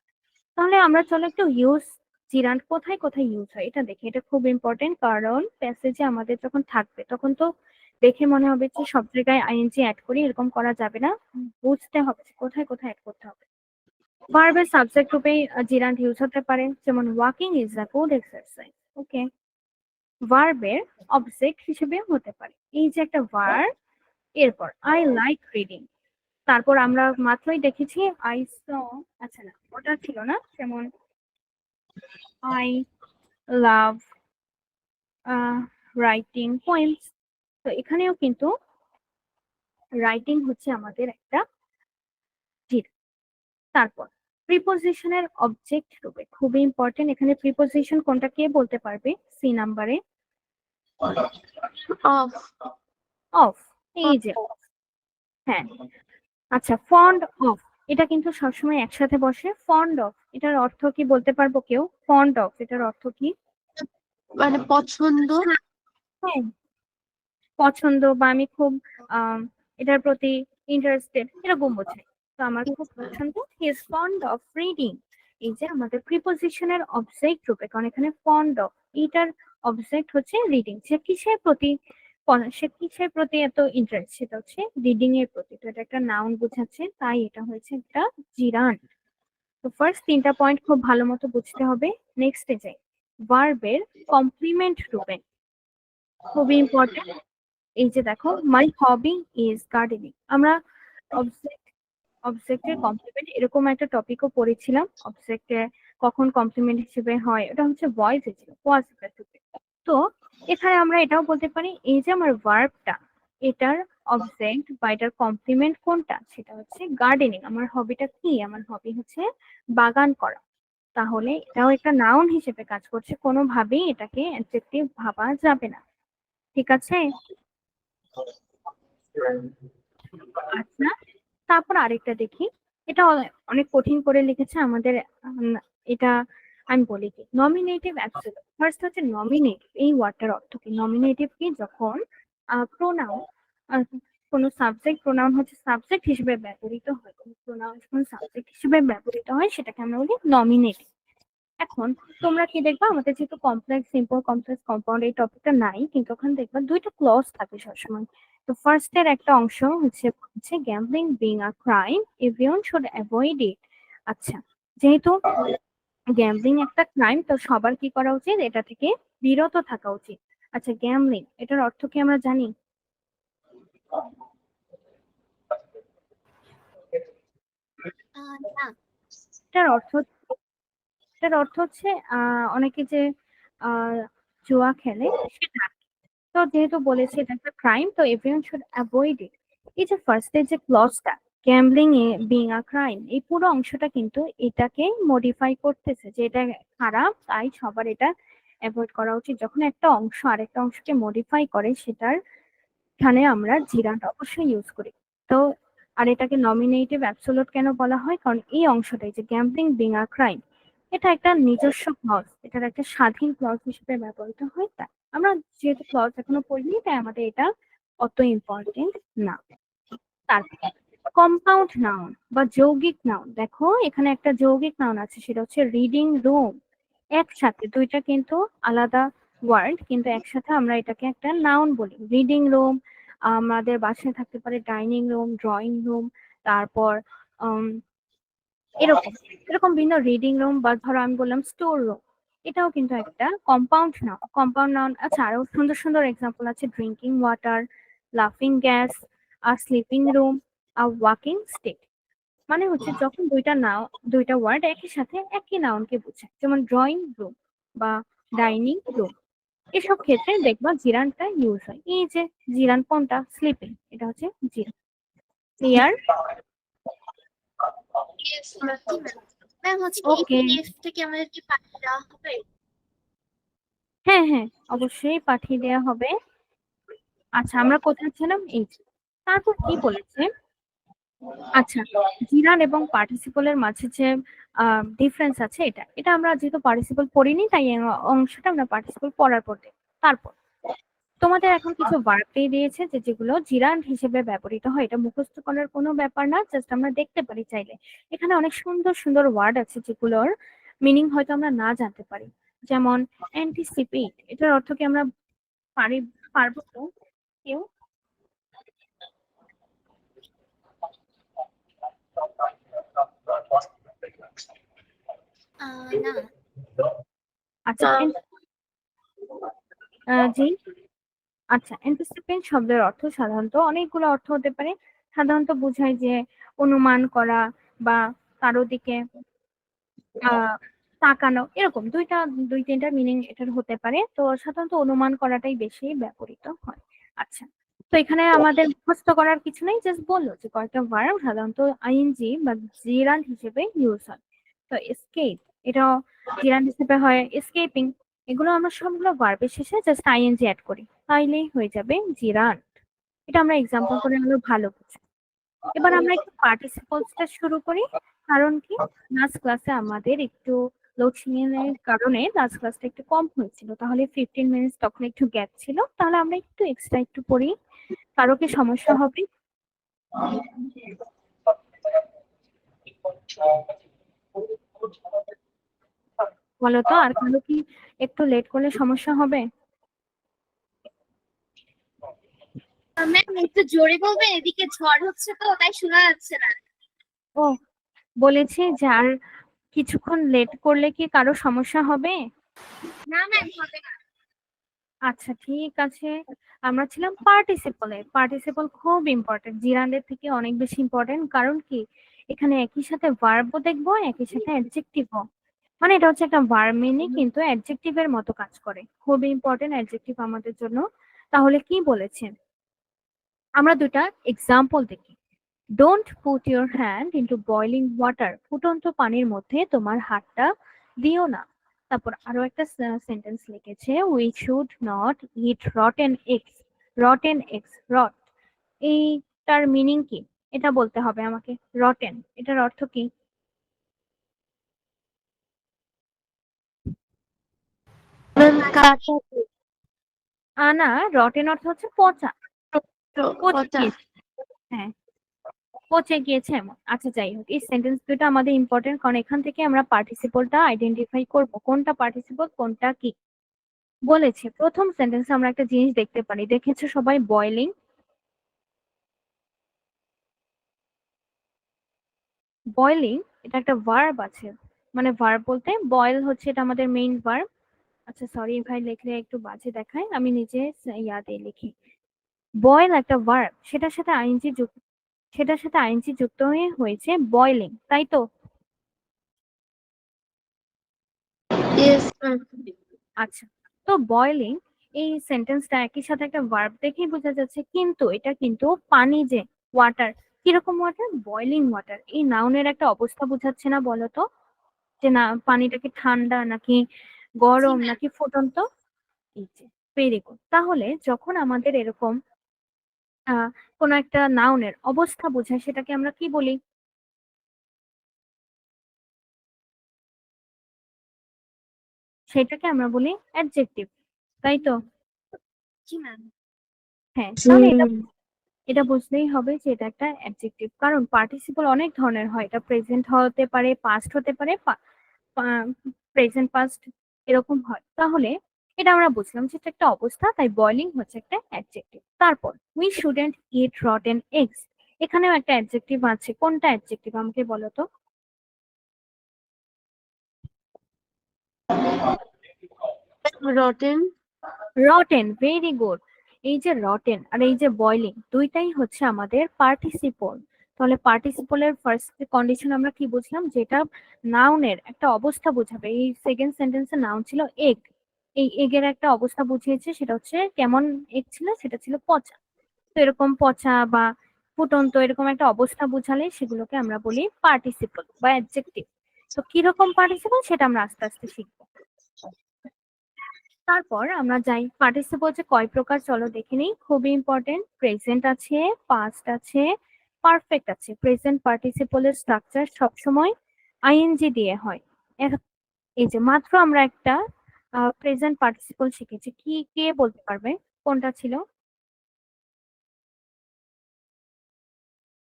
তাহলে আমরা চলো একটু ইউজ, জিরান্ড কোথায় কোথায় ইউজ হয় এটা দেখি, এটা খুব ইম্পর্টেন্ট, কারণ প্যাসেজে আমাদের যখন থাকবে তখন তো দেখে মনে হবে যে সব জায়গায় আইএনজি অ্যাড করি, এরকম করা যাবে না। বুঝতে হবে যে কোথায় কোথায় অ্যাড করতে হবে। ভার্বের সাবজেক্ট রূপে জিরান্ড ইউজ হতে পারে, যেমন walking is a good exercise. Okay, ভার্বের অবজেক্ট হিসেবে হতে পারে। এই যে একটা ভার্ব, এরপর আই লাইক রিডিং, তারপর আমরা মাত্রই দেখেছি আই স, আচ্ছা না ওটা ছিল না, যেমন আই লাভ রাইটিং পোয়েমস। তো এখানেও কিন্তু রাইটিং হচ্ছে আমাদের একটা জিরান্ড। তারপর প্রিপোজিশনের অবজেক্ট রূপে খুবই ইম্পর্টেন্ট, এখানে প্রিপোজিশন কোনটা কে বলতে পারবে? সি নাম্বারে অফ। অফ, এই যে হ্যাঁ। আচ্ছা, ফন্ড অফ, এটা কিন্তু সবসময় একসাথে বসে। ফন্ড অফ এটার অর্থ কি বলতে পারবো কেউ? ফন্ড অফ এটার অর্থ কি? মানে পছন্দ। হ্যাঁ, পছন্দ বা আমি খুব আম, এটার প্রতি ইন্টারেস্টেড, এরকম বোঝায়। তো আমার খুব পছন্দ, he is fond of reading. এই যে আমাদের প্রিপোজিশনের অবজেক্ট রূপে, কারণ এখানে ফন্ড অফ এটার অবজেক্ট হচ্ছে রিডিং। সে কিসের প্রতি এত ইন্টারেস্ট, সেটা হচ্ছে রিডিং এর প্রতি। তো এটা একটা নাউন বোঝাচ্ছে, তাই এটা হয়েছে একটা জিরান্ড। তো ফার্স্ট তিনটা পয়েন্ট খুব ভালো মতো বুঝতে হবে। নেক্সটে যাই, ভার্বের কমপ্লিমেন্ট রূপে খুবই ইম্পর্টেন্ট। এই যে দেখো, মাই হবি ইজ গার্ডেনিং, আমরা অবজেক্টের কমপ্লিমেন্ট এরকম একটা টপিকও পড়েছিলাম। অবজেক্টে কখন কমপ্লিমেন্ট হিসেবে হয়, ওটা হচ্ছে ভয়েস ছিল, পজিটিভ। তো এখানে আমরা এটাও বলতে পারি, এই যে আমার ভার্বটা, এটার অবজেক্ট বা এটার কমপ্লিমেন্ট কোনটা, সেটা হচ্ছে গার্ডেনিং। আমার হবিটা কি? আমার হবি হচ্ছে বাগান করা। তাহলে এটাও একটা নাউন হিসেবে কাজ করছে, কোনোভাবেই এটাকে অ্যাডজেক্টিভ ভাবা যাবে না। ঠিক আছে? আচ্ছা, তারপর আরেকটা দেখি, এটা অনেক কঠিন করে লিখেছে আমাদের। এটা আমি বলি কি, নমিনেটিভ অ্যাবসলিউট। ফার্স্ট হচ্ছে নমিনেটিভ, এই ওয়ার্ডটার অর্থ কি? নমিনেটিভ কি? যখন প্রোনাউন, কোন সাবজেক্ট, প্রোনাউন হচ্ছে সাবজেক্ট হিসেবে ব্যবহৃত হয়, কোন প্রোনাউন যখন সাবজেক্ট হিসেবে ব্যবহৃত হয় সেটাকে আমরা বলি নমিনেটিভ। এখন তোমরা কি দেখবা, আমাদের যেহেতু কমপ্লেক্স, সিম্পল, কমপ্লেক্স, কম্পাউন্ড এই টপিকটা নাই, কিন্তু ওখানে দেখবা দুইটা ক্লজ থাকে সবসময়। তো ফার্স্ট এর একটা অংশ হচ্ছে gambling being a crime, everyone should avoid ইট। আচ্ছা, যেহেতু গ্যাম্বলিং একটা ক্রাইম, তো সবার কি করা উচিত? এটা থেকে বিরত থাকা উচিত। আচ্ছা, গ্যাম্বলিং এটার অর্থ কি আমরা জানি? না। এটার অর্থ এটার অর্থ হচ্ছে অনেকে যে আহ জুয়া খেলে সেটা। তো যেহেতু বলেছে এটা একটা ক্রাইম, তো এভরিওয়ান শুড অ্যাভয়েড ইট। এই যে ফার্স্ট এর যে ক্লজটা, গ্যাম্বলিং এ বিং আ ক্রাইম, এই পুরো অংশটা কিন্তু এটাকে মডিফাই করতেছে যে এটা খারাপ, তাই সবার এটা অ্যাভয়েড করা উচিত। যখন একটা অংশ আরেকটা অংশকে মডিফাই করে, সেটার এখানে আমরা জিরান্ড অবশ্যই ইউজ করি। তো আর এটাকে নমিনেটিভ অ্যাবসোলুট কেন বলা হয়? কারণ এই অংশটাই যে গ্যাম্বলিং বিং আ ক্রাইম, এটা একটা নিজস্ব ক্লজ, এটার একটা স্বাধীন ক্লজ হিসেবে ব্যবহৃত হয়। তাই আমরা যেহেতু ক্লজ এখনো পড়িনি, তাই আমাদের এটা অত ইম্পর্টেন্ট না। তারপর কম্পাউন্ড নাউন বা যৌগিক নাউন, দেখো এখানে একটা যৌগিক নাউন আছে, সেটা হচ্ছে রিডিং রুম। একসাথে দুইটা কিন্তু আলাদা ওয়ার্ড, কিন্তু একসাথে আমরা এটাকে একটা নাউন বলি, রিডিং রুম। আমাদের বাসায় থাকতে পারে ডাইনিং রুম, ড্রয়িং রুম, তারপর উম, এরকম এরকম ভিন্ন রিডিং রুম, বা ধরো আমি বললাম স্টোর রুম, এটাও কিন্তু একটা কম্পাউন্ড নাউন। কম্পাউন্ড নাউন, আচ্ছা আরো সুন্দর সুন্দর এক্সাম্পল আছে, ড্রিঙ্কিং ওয়াটার, লাফিং গ্যাস, আর স্লিপিং রুম, আর ওয়াকিং স্টিক। মানে হচ্ছে যখন দুইটা ওয়ার্ড একই সাথে একই নাউনকে বোঝায়, যেমন ড্রয়িং রুম বা ডাইনিং রুম, এসব ক্ষেত্রে দেখবা জিরানটা ইউজ হয়। এই যে জিরান কোনটা? স্লিপিং, এটা হচ্ছে জিরান। ক্লিয়ার? ম্যাম হচ্ছে এই ওকে, পিডিএফটা কি আমাদেরকে পাঠিয়ে দেওয়া হবে? হ্যাঁ হ্যাঁ, অবশ্যই পাঠিয়ে দেওয়া হবে। আচ্ছা, আমরা কোথায় ছিলাম? এই যে। তারপর কি বলেছে? আচ্ছা, জিরান এবং পার্টিসিপলের মাঝে যে ডিফারেন্স আছে, এটা এটা আমরা যেহেতু পার্টিসিপল পড়িনি, তাই এই অংশটা আমরা পার্টিসিপল পড়ার পর দেখব। তারপর তোমাদের এখন কিছু ভার্ব দিয়ে দিয়েছে, যে যেগুলো জিরান্ড হিসেবে ব্যবহৃত হয়। এটা মুখস্থ করার কোনো ব্যাপার না, জাস্ট আমরা দেখতে পারি চাইলে। এখানে অনেক সুন্দর সুন্দর ওয়ার্ড আছে যেগুলোর মিনিং হয়তো আমরা না জানতে পারি। যেমন অ্যান্টিসিপেট, এটার অর্থ কি আমরা পারবো তো কেউ? না। আচ্ছা না, জি। আচ্ছা, অ্যান্টিসিপেন্ট শব্দের অর্থ সাধারণত অনেকগুলো অর্থ হতে পারে। সাধারণত বোঝায় যে অনুমান করা বা কারো দিকে আহ তাকানো, এরকম ২-৩টা মিনিং এটার হতে পারে। তো সাধারণত অনুমান করাটাই বেশি ব্যবহৃত হয়। আচ্ছা, তো এখানে আমাদের মুখস্থ করার কিছু নেই, জাস্ট বললো যে কয়েকটা ভার্ব সাধারণত আইএনজি বা জিরান্ড হিসেবে ইউজ হয়। তো এসকেপ, এটা জিরান্ড হিসেবে হয় এসকেপিং। এগুলো আমরা সবগুলো ভার্বের শেষে জাস্ট আইএনজি অ্যাড করি, তাইলেই হয়ে যাবে জিরান্ড। এটা আমরা এক্সাম্পল করে আরো ভালো বুঝি। এবার আমরা একটু পার্টিসিপলসটা শুরু করি। কারণ কি, লাস্ট ক্লাসে আমাদের একটু লোডশেডিং এর কারণে লাস্ট ক্লাসটা একটু কম হয়েছিল, তাহলে 15 মিনিটস তখন একটু গ্যাপ ছিল। তাহলে আমরা একটু এক্সট্রা একটু পড়ি। কারো কি সমস্যা হবে? বলো তো, আর কারো কি একটু লেট করলে সমস্যা হবে? ম্যাম একটু জোরে বলবেন, এদিকে ঝড় হচ্ছে তো তাই শোনা যাচ্ছে না। ও, বলেছি যে আর কিছুক্ষণ লেট করলে কি কারো সমস্যা হবে? না ম্যাম, হবে না। আচ্ছা ঠিক আছে। আমরা ছিলাম পার্টিসিপলে। পার্টিসিপল খুব ইম্পর্টেন্ট, জিরান্ডের থেকে অনেক বেশি ইম্পর্টেন্ট। কারণ কি, এখানে একই সাথে ভার্বও দেখবো, একই সাথে অ্যাডজেক্টিভও। মানে এটা হচ্ছে একটা ভার্ব মিনিং কিন্তু অ্যাডজেক্টিভের মতো কাজ করে। খুব ইম্পর্টেন্ট অ্যাডজেক্টিভ আমাদের জন্য। তাহলে কি বলেছেন, আমরা দুটা এক্সাম্পল দেখি। Don't put your hand into boiling water, ফুটন্ত পানির মধ্যে তোমার হাতটা দিও না। তারপর আরো একটা সেন্টেন্স লিখেছে, we should not eat rotten eggs. Rotten eggs, rot, এইটার মিনিং কি এটা বলতে হবে আমাকে। রটেন, এটার অর্থ কি? ম্যাম কাঁচা না, রটেন অর্থ হচ্ছে পচা, পচে পচা। গিয়েছে। হ্যাঁ, পচে গিয়েছে এমন। আচ্ছা যাই হোক, এই সেন্টেন্স দুটো আমাদের ইম্পর্টেন্ট, কারণ এখান থেকে আমরা পার্টিসিপলটা আইডেন্টিফাই করব, কোনটা পার্টিসিপল কোনটা কি। বলেছে প্রথম সেন্টেন্সে আমরা একটা জিনিস দেখতে পারি, দেখেছো সবাই, বয়লিং। বয়লিং, এটা একটা ভার্ব আছে। মানে ভার্ব বলতে বয়েল হচ্ছে, এটা আমাদের মেইন ভার্ব। আচ্ছা সরি ভাই, লিখলে একটু বাজে দেখায়, আমি নিজে ইয়াদে লিখি। বয়েল একটা ভার্ব, সেটার সাথে আইএনজি যুক্ত হয়ে হয়েছে বয়লিং, তাই তো? Yes ma'am. আচ্ছা, তো বয়লিং, এই সেন্টেন্সটা একই সাথে একটা ভার্ব দেখেই বোঝা যাচ্ছে, কিন্তু এটা কিন্তু পানি যে ওয়াটার, কিরকম ওয়াটার? Boiling water. এই নাউনের একটা অবস্থা বোঝাচ্ছে না বলো তো, যে না পানিটা কি ঠান্ডা নাকি জি গরম ম্যাম। নাকি ফুটন্ত। এই যে, ভেরি গুড। তাহলে যখন আমাদের এরকম আহ কোন একটা নাউনের অবস্থা বোঝায়, সেটাকে আমরা কি বলি? সেটাকে আমরা বলি অ্যাডজেক্টিভ, তাই তো? জি ম্যাম। হ্যাঁ, তাহলে এটা এটা বুঝতেই হবে যে এটা একটা অ্যাডজেক্টিভ, কারণ পার্টিসিপল অনেক ধরনের হয়। এটা প্রেজেন্ট হতে পারে, পাস্ট হতে পারে, প্রেজেন্ট পাস্ট এরকম হয়। তাহলে এটা আমরা বুঝলাম যে এটা একটা অবস্থা, তাই বয়লিং হচ্ছে একটা অ্যাডজেক্টিভ। তারপর we shouldn't it rotten eggs, এখানেও একটা অ্যাডজেক্টিভ আছে। কোনটা অ্যাডজেক্টিভ আমাকে বলো তো? রটেন। Rotten, very good. এই যে রটেন আর এই যে বয়লিং, দুইটাই হচ্ছে আমাদের পার্টিসিপল। তাহলে পার্টিসিপলের ফার্স্ট কন্ডিশন আমরা কি বুঝলাম, যেটা নাউনের একটা অবস্থা বোঝাবে। এই সেকেন্ড সেন্টেন্সে নাউন ছিল এগ, এই এগের একটা অবস্থা বুঝিয়েছে, সেটা হচ্ছে কেমন এগ ছিল, সেটা ছিল পচা। তো এরকম পচা বা ফুটন্ত এরকম একটা অবস্থা বোঝালে সেগুলোকে আমরা বলি পার্টিসিপল বা অ্যাডজেক্টিভ। তো কিরকম পার্টিসিপল সেটা আমরা আস্তে আস্তে শিখবো। তারপর আমরা যাই পার্টিসিপল যে কয় প্রকার, চলো দেখে নিই, খুবই ইম্পর্টেন্ট। প্রেজেন্ট আছে, পাস্ট আছে, পারফেক্ট আছে। প্রেজেন্ট পার্টিসিপলের স্ট্রাকচার সবসময় আইএনজি দিয়ে হয়। এই যে মাত্র আমরা একটা প্রেজেন্ট পার্টিসিপল শিখেছি, কি কে বলতে পারবে কোনটা ছিল?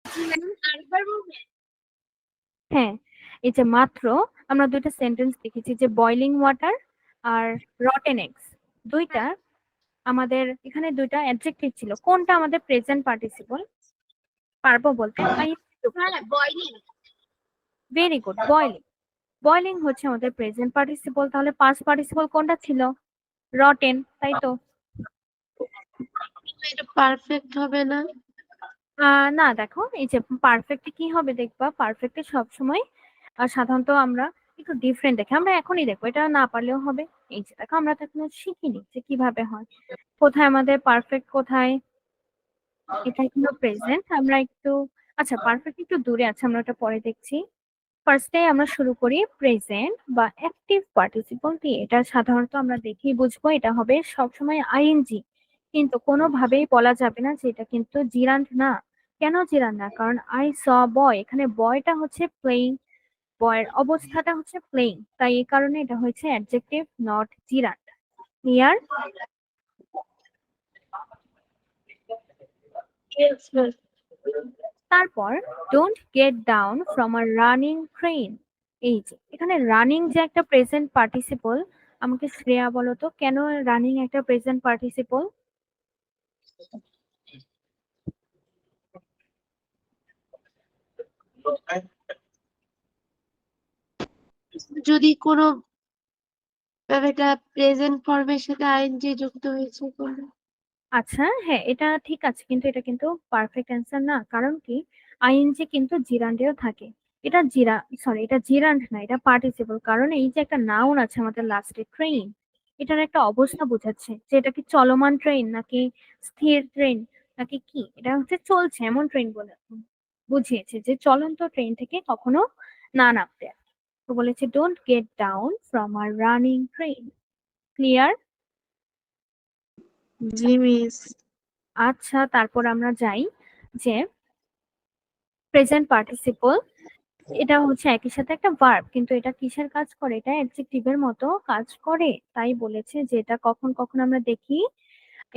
জি ম্যাম, আরেকবার বলবেন? হ্যাঁ, এই যে মাত্র আমরা দুইটা সেন্টেন্স দেখেছি, যে বয়লিং ওয়াটার আর রটেন এগস, দুইটা আমাদের এখানে দুইটা অ্যাডজেক্টিভ ছিল। কোনটা আমাদের প্রেজেন্ট পার্টিসিপল? পারবো বলতে? হ্যাঁ, boiling. Very good, boiling. Boiling হচ্ছে আমাদের প্রেজেন্ট পার্টিসিপল। তাহলে পাস্ট পার্টিসিপল কোনটা ছিল? রটেন, তাই তো? এটা পারফেক্ট হবে না? না, দেখো এই যে পারফেক্টে কি হবে দেখবা, পারফেক্টে সবসময় সাধারণত আমরা একটু ডিফারেন্ট দেখি। আমরা এখনই দেখবো, এটা না পারলেও হবে। এই যে দেখো, আমরা তো এখনো শিখিনি যে কিভাবে হয়, কোথায় আমাদের পারফেক্ট, কোথায় এটা এখনো প্রেজেন্ট। আমরা একটু, আচ্ছা পারফেক্ট একটু দূরে আছে, আমরা ওটা পরে দেখছি। ফার্স্টে আমরা শুরু করি প্রেজেন্ট বা অ্যাক্টিভ পার্টিসিপল দিয়ে। এটা সাধারণত আমরা দেখেই বুঝবো এটা হবে সবসময় আইএনজি, কিন্তু কোনোভাবেই বলা যাবে না যে এটা কিন্তু জিরান্ড না। কেন জিরান্ড না? কারণ আই স বয়, এখানে বয়টা হচ্ছে প্লেইং, বয়ের অবস্থাটা হচ্ছে প্লেইং, তাই এই কারণে এটা হয়েছে adjective, not জিরান্ড। Clear? Yes, ma'am. তারপর don't get down from a running train. এই যে এখানে রানিং যে একটা প্রেজেন্ট পার্টিসিপল, আমাকে শ্রেয়া বলো তো কেন রানিং একটা প্রেজেন্ট পার্টিসিপল? যদি কোনো একটা প্রেজেন্ট ফর্মের সাথে আইএনজি যুক্ত হয়েছে কোনো। আচ্ছা হ্যাঁ, এটা ঠিক আছে, কিন্তু এটা কিন্তু পারফেক্ট অ্যান্সার না। কারণ কি, আইএনজি কিন্তু জিরান্ডেও থাকে। এটা সরি, এটা জিরান্ড না, এটা পার্টিসিপল। কারণ এই যে একটা নাউন আছে আমাদের লাস্টে, ট্রেন, এটার একটা অবস্থা বোঝাচ্ছে যে এটা কি চলমান ট্রেন নাকি স্থির ট্রেন নাকি কি। এটা হচ্ছে চলছে এমন ট্রেন বলে বুঝিয়েছে, যে চলন্ত ট্রেন থেকে কখনো না নামতে। তো বলেছে don't get down from a running train. Clear? G miss. আচ্ছা, তারপর আমরা যাই যে প্রেজেন্ট পার্টিসিপল, এটা হচ্ছে একই সাথে একটা ভার্ব, কিন্তু এটা কিসের কাজ করে? এটা অ্যাডজেক্টিভের মতো কাজ করে। তাই বলেছে যে এটা কখন কখন আমরা দেখি,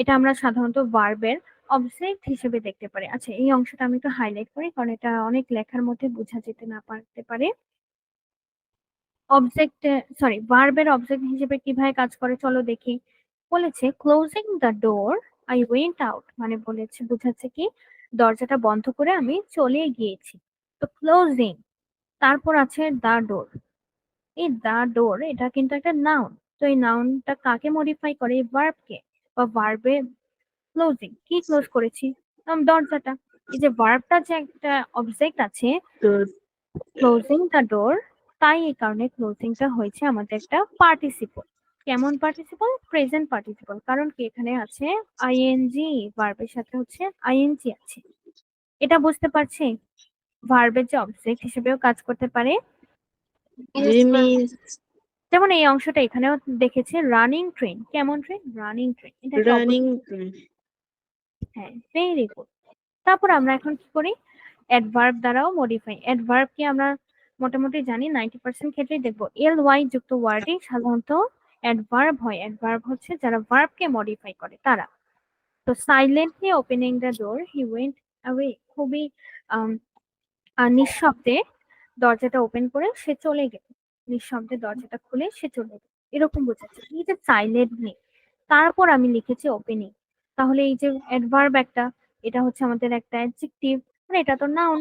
এটা আমরা সাধারণত ভার্বের অবজেক্ট হিসেবে দেখতে পারি। আচ্ছা, এই অংশটা আমি একটু হাইলাইট করি, কারণ এটা অনেক লেখার মধ্যে বোঝা যেতে না পারতে পারে। অবজেক্ট, সরি, ভার্বের অবজেক্ট হিসেবে কিভাবে কাজ করে চলো দেখি। বলেছে closing the door I went out, মানে বলেছে, বোঝাচ্ছে কি দরজাটা বন্ধ করে আমি চলে গিয়েছি। তো ক্লোজিং, তারপর আছে দা ডোর। এই দা ডোর এটা কিন্তু একটা নাউন। তো এই নাউনটা কাকে মডিফাই করে? ভার্বকে, বা ভার্বে ক্লোজিং কি ক্লোজ করেছি? দরজাটা। এই যে ভার্বটা যে একটা অবজেক্ট আছে, ক্লোজিং দ্য ডোর, তাই এই কারণে ক্লোজিংটা হয়েছে আমাদের একটা পার্টিসিপল। কেমন পার্টিসিপল? Present participle. কারণ কি এখানে আছে আইএনজি, ভার্বের সাথে হচ্ছে আইএনজি আছে। এটা বুঝতে পারছি, ভার্বের যে অবজেক্ট হিসেবেও কাজ করতে পারে। জি মিস। যেমন এই অংশটা এখানেও দেখেছে, রানিং ট্রেন। কেমন ট্রেন? Running train. এটা একটা রানিং। হ্যাঁ, ভেরি গুড। তারপর আমরা এখন কি করি? অ্যাডভার্ব দ্বারাও মডিফাই। অ্যাডভার্ব কি আমরা মোটামুটি জানি, 90% ক্ষেত্রেই দেখবো এল ওয়াই যুক্ত ওয়ার্ডই সাধারণত অ্যাডভার্ব হয়। অ্যাডভার্ব হচ্ছে যারা ভার্বকে মডিফাই করে তারা। তো silently opening the door he went away, খুবই আম, নিঃশব্দে দরজাটা ওপেন করে সে চলে গেল। নিঃশব্দে দরজাটা খুলে সে চলে গেল, এরকম বোঝাচ্ছে। এই যে সাইলেন্টলি, তারপর আমি লিখেছি ওপেনিং। তাহলে এই যে অ্যাডভার্ব একটা, এটা হচ্ছে আমাদের একটা অ্যাডজেক্টিভ, মানে এটা তো নাউন,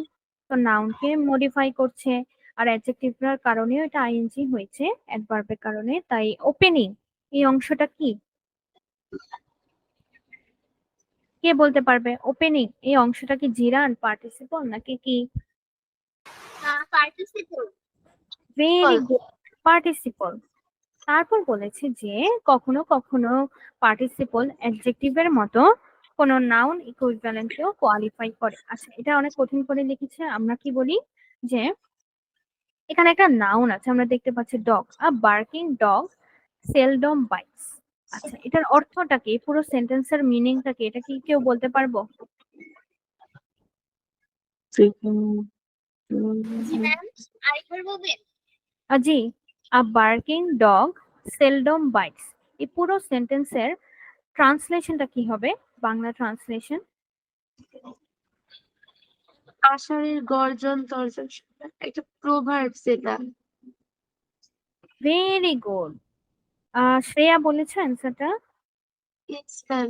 তো নাউনকে মডিফাই করছে। আর অ্যাডজেক্টিভটার কারণেও এটা আইএনজি হয়েছে, অ্যাডভার্বের কারণে। তাই ওপেনিং এই অংশটা কি, কে বলতে পারবে? ওপেনিং এই অংশটা কি জিরান পার্টিসিপল নাকি কি? পার্টিসিপল। Very good, participle. তারপর বলেছে যে কখনো কখনো পার্টিসিপল অ্যাডজেক্টিভের মতো কোনো নাউন ইকুইভ্যালেন্টকেও কোয়ালিফাই করে। আচ্ছা, এটা অনেক কঠিন করে লিখেছে। আমরা কি বলি যে এখানে একটা নাউন আছে, আমরা দেখতে পাচ্ছি ডগ, আ বার্কিং ডগ সেলডম বাইটস। আচ্ছা, এটার অর্থটা কি? পুরো সেন্টেন্সের মিনিংটা কি? এটা কি কেউ বলতে পারবো? জি ম্যাম, আরেকবার বলবেন? জি, a barking dog seldom bites, এই পুরো সেন্টেন্সের ট্রান্সলেশনটা কি হবে? বাংলা ট্রান্সলেশন। আষাঢ়ের গর্জন তর্জন একটা প্রোভার্বস এটা। Very good. শ্রেয়া বলেছে অ্যান্সারটা। Yes ma'am.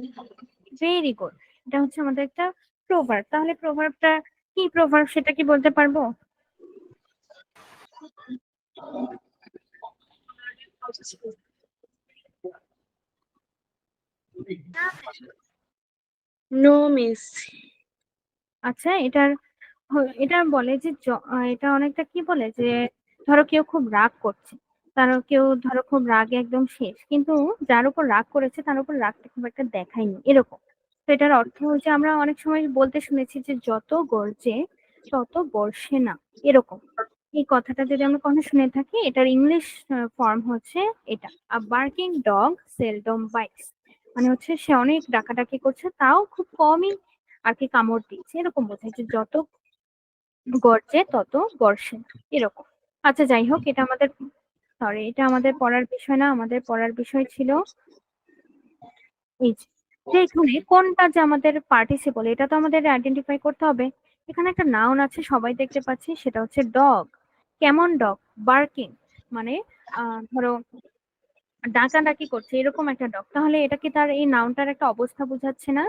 Very good. এটা হচ্ছে আমাদের একটা প্রোভার্ব। তাহলে প্রোভার্বটা কি প্রভাব সেটা কি বলতে পারবো? No miss. আচ্ছা, এটা বলে যে এটা অনেকটা কি বলে যে ধরো কেউ খুব রাগ করছে, কেউ ধরো খুব রাগে একদম শেষ, কিন্তু যার উপর রাগ করেছে তার উপর রাগটা খুব একটা দেখায়নি এরকম। তো এটার অর্থ হচ্ছে আমরা অনেক সময় বলতে শুনেছি যে যত গর্জে তত বর্ষে না, এরকম। এই কথাটা যদি আমরা কখনো শুনে থাকি, এটার ইংলিশ ফর্ম হচ্ছে এটা, আ বার্কিং ডগ সেলডম বাইটস। মানে হচ্ছে সে অনেক ডাকাডাকি করছে তাও খুব কমই আর কি কামড় দিচ্ছে, এরকম বোঝায় যে যত গর্জে তত বর্ষে না, এরকম। আচ্ছা যাই হোক, এটা আমাদের পড়ার বিষয় না, আমাদের পড়ার বিষয় ছিল এই যে এখানে কোনটা যে আমাদের পার্টিসিপল, এটা তো আমাদের আইডেন্টিফাই করতে হবে। এখানে একটা নাউন আছে সবাই দেখতে পাচ্ছি, সেটা হচ্ছে ডগ। কেমন ডগ? বার্কিং, মানে ধরো ডাকাডাকি করছে এরকম একটা ডগ। তাহলে এটা কি তার এই নাউনটার একটা অবস্থা বোঝাচ্ছে না?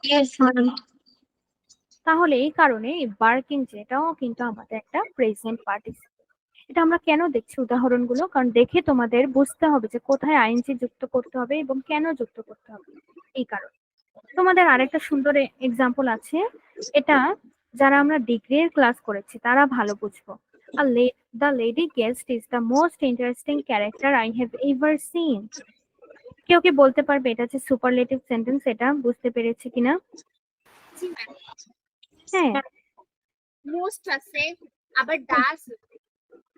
Yes ma'am. তাহলে এই কারণে এই বার্কিং যেটাও কিন্তু আমাদের একটা প্রেজেন্ট পার্টিসিপল। এটা আমরা কেন দেখছি উদাহরণগুলো, কারণ দেখে তোমাদের বুঝতে হবে যে কোথায় আইএনজি যুক্ত করতে হবে এবং কেন যুক্ত করতে হবে। এই কারণে তোমাদের আরেকটা সুন্দর এক্সাম্পল আছে, এটা যারা আমরা ডিগ্রির ক্লাস করেছি তারা ভালো বুঝবো। The lady guest is the most interesting character I have ever seen. কেউ কি বলতে পারবে এটা হচ্ছে সুপারলেটিভ সেন্টেন্স, এটা বুঝতে পেরেছে কিনা? জি ম্যাম। হ্যাঁ, মোস্ট আছে, আবার দা আছে।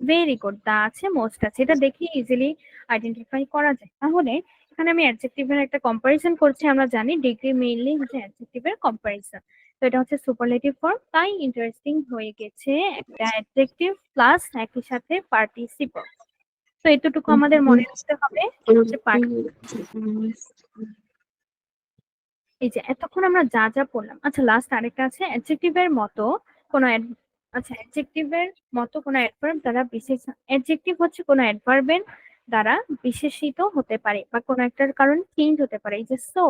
ভেরি গুড, দা আছে, মোস্ট আছে, এটা দেখে ইজিলি আইডেন্টিফাই করা যায়। তাহলে এখানে আমি অ্যাডজেক্টিভের একটা কম্পারিজন করছি, আমরা জানি ডিগ্রি মেইনলি হচ্ছে অ্যাডজেক্টিভের কম্পারিজন। তো এটা হচ্ছে সুপারলেটিভ ফর্ম, তাই ইন্টারেস্টিং হয়ে গেছে একটা অ্যাডজেক্টিভ প্লাস একই সাথে পার্টিসিপল। তো এতটুকু আমাদের মনে রাখতে হবে যে এই যে এতক্ষণ আমরা যা যা পড়লাম। আচ্ছা লাস্ট আরেকটা আছে, অ্যাডজেক্টিভের মতো কোনো আচ্ছা অ্যাডজেক্টিভের মতো কোনো অ্যাডভার্ব দ্বারা বিশেষ, অ্যাডজেক্টিভ হচ্ছে কোনো অ্যাডভার্বের দ্বারা বিশেষিত হতে পারে বা কোনো একটার কারণ চেঞ্জ হতে পারে। এই যে সো,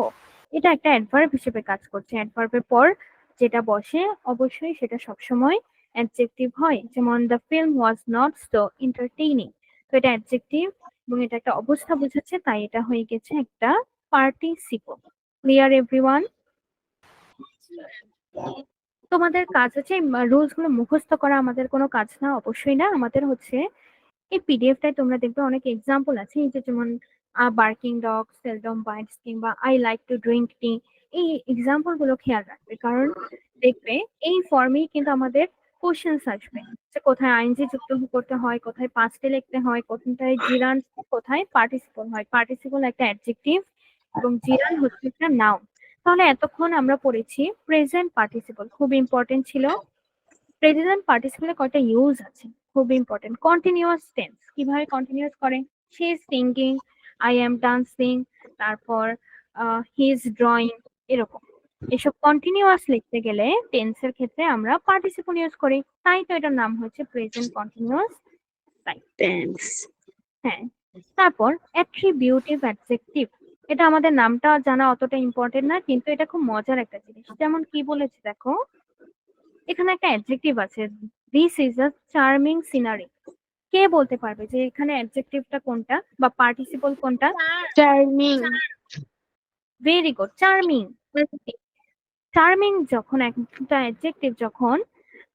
এটা একটা অ্যাডভার্ব হিসেবে কাজ করছে, অ্যাডভার্বের পর যেটা বসে অবশ্যই সেটা সবসময় অ্যাডজেক্টিভ হয়। যেমন the film was not so entertaining, তো এটা অ্যাডজেক্টিভ এবং এটা একটা অবস্থা বোঝাচ্ছে, তাই এটা হয়ে গেছে একটা পার্টিসিপল। Clear everyone? তোমাদের কাজ হচ্ছে রুলস গুলো মুখস্থ করা, আমাদের কোনো কাজ না, অবশ্যই না। আমাদের হচ্ছে এই পিডিএফটায় তোমরা দেখবে অনেক এক্সাম্পল আছে, এই যে যেমন বার্কিং ডগ সেলডম বাইটস কিংবা আই লাইক টু ড্রিঙ্ক টি। এই এক্সাম্পল গুলো খেয়াল রাখবে, কারণ দেখবে এই ফর্মেই কিন্তু আমাদের কোশ্চেন্স আসবে যে কোথায় আইএনজি যুক্ত করতে হয়, কোথায় পাস্টে লিখতে হয়, কোথায় জিরান, কোথায় পার্টিসিপল হয়। পার্টিসিপল একটা অ্যাডজেক্টিভ এবং জিরান হচ্ছে একটা নাউন। তাহলে এতক্ষণ আমরা পড়েছি প্রেজেন্ট পার্টিসিপল, খুব ইম্পর্টেন্ট ছিল। প্রেজেন্ট পার্টিসিপলে কয়টা ইউজ আছে, খুব ইম্পর্টেন্ট। কন্টিনিউয়াস টেন্স কিভাবে কন্টিনিউয়াস করে, she is singing, I am dancing, তারপর হি ইজ ড্রয়িং, এরকম। এসব কন্টিনিউয়াস লিখতে গেলে টেন্সের ক্ষেত্রে আমরা পার্টিসিপল ইউজ করি, তাই তো এটার নাম হচ্ছে প্রেজেন্ট কন্টিনিউয়াস টেন্স। হ্যাঁ, তারপর অ্যাট্রিবিউটিভ অ্যাডজেক্টিভ, এটা আমাদের নামটা জানা অতটা ইম্পর্টেন্ট না, কিন্তু এটা খুব মজার একটা জিনিস। যেমন কি বলেছে দেখো, এখানে একটা অ্যাডজেক্টিভ আছে, this is a charming scenery. কে বলতে পারবে যে এখানে অ্যাডজেক্টিভটা কোনটা বা পার্টিসিপল কোনটা? Charming. Very good, charming. Charming যখন একটা অ্যাডজেক্টিভ যখন,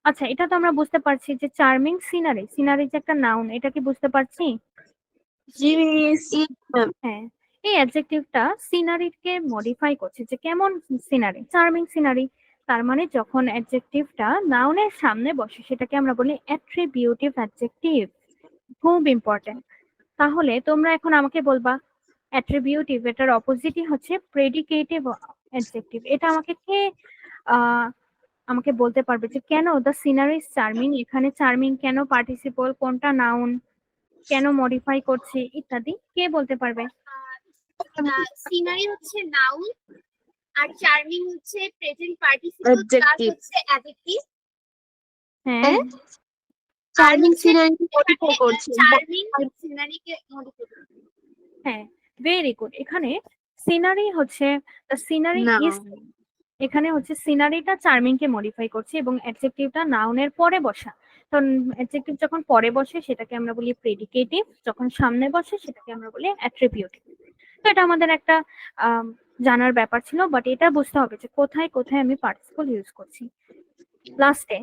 আচ্ছা এটা তো আমরা বুঝতে পারছি যে চার্মিং সিনারি, সিনারি যে একটা নাউন, এটা কি বুঝতে পারছি? হ্যাঁ, এই অ্যাডজেক্টিভটা সিনারিকে মডিফাই করছে, যে কেমন সিনারি, চার্মিং সিনারি। তার মানে যখন অ্যাডজেক্টিভটা নাউনের সামনে বসে সেটাকে আমরা বলি অ্যাট্রিবিউটিভ অ্যাডজেক্টিভ। খুব ইম্পর্টেন্ট। তাহলে তোমরা এখন আমাকে বলবা অ্যাট্রিবিউটিভ এটার অপোজিটই হচ্ছে প্রেডিকেটিভ অ্যাডজেক্টিভ। এটা আমাকে বলতে পারবে যে কেন দ্য সিনারি ইজ চার্মিং, এখানে চার্মিং কেন পার্টিসিপল, কোনটা নাউন, কেন মডিফাই করছে ইত্যাদি, কে বলতে পারবে? সিনারি হচ্ছে নাউন আর চার্মিং হচ্ছে প্রেজেন্ট পার্টিসিপল প্লাস হচ্ছে অ্যাডজেক্টিভ। হ্যাঁ, চার্মিং সিনারি মডিফাই করছে। চার্মিং সিনারিকে মডিফাই করছে। হ্যাঁ, ভেরি গুড। এখানে সিনারি হচ্ছে দ্য সিনারি ইজ এখানে হচ্ছে সিনারিটা চার্মিং কে মডিফাই করছে এবং অ্যাডজেক্টিভটা নাউনের পরে বসা। তো অ্যাডজেক্টিভ যখন পরে বসে সেটাকে আমরা বলি প্রেডিকেটিভ, যখন সামনে বসে সেটাকে আমরা বলি অ্যাট্রিবিউটিভ। তো এটা আমাদের একটা জানার ব্যাপার ছিল, বাট এটা বুঝতে হবে যে কোথায় কোথায় আমি পার্টিসিপল ইউজ করছি। লাস্টে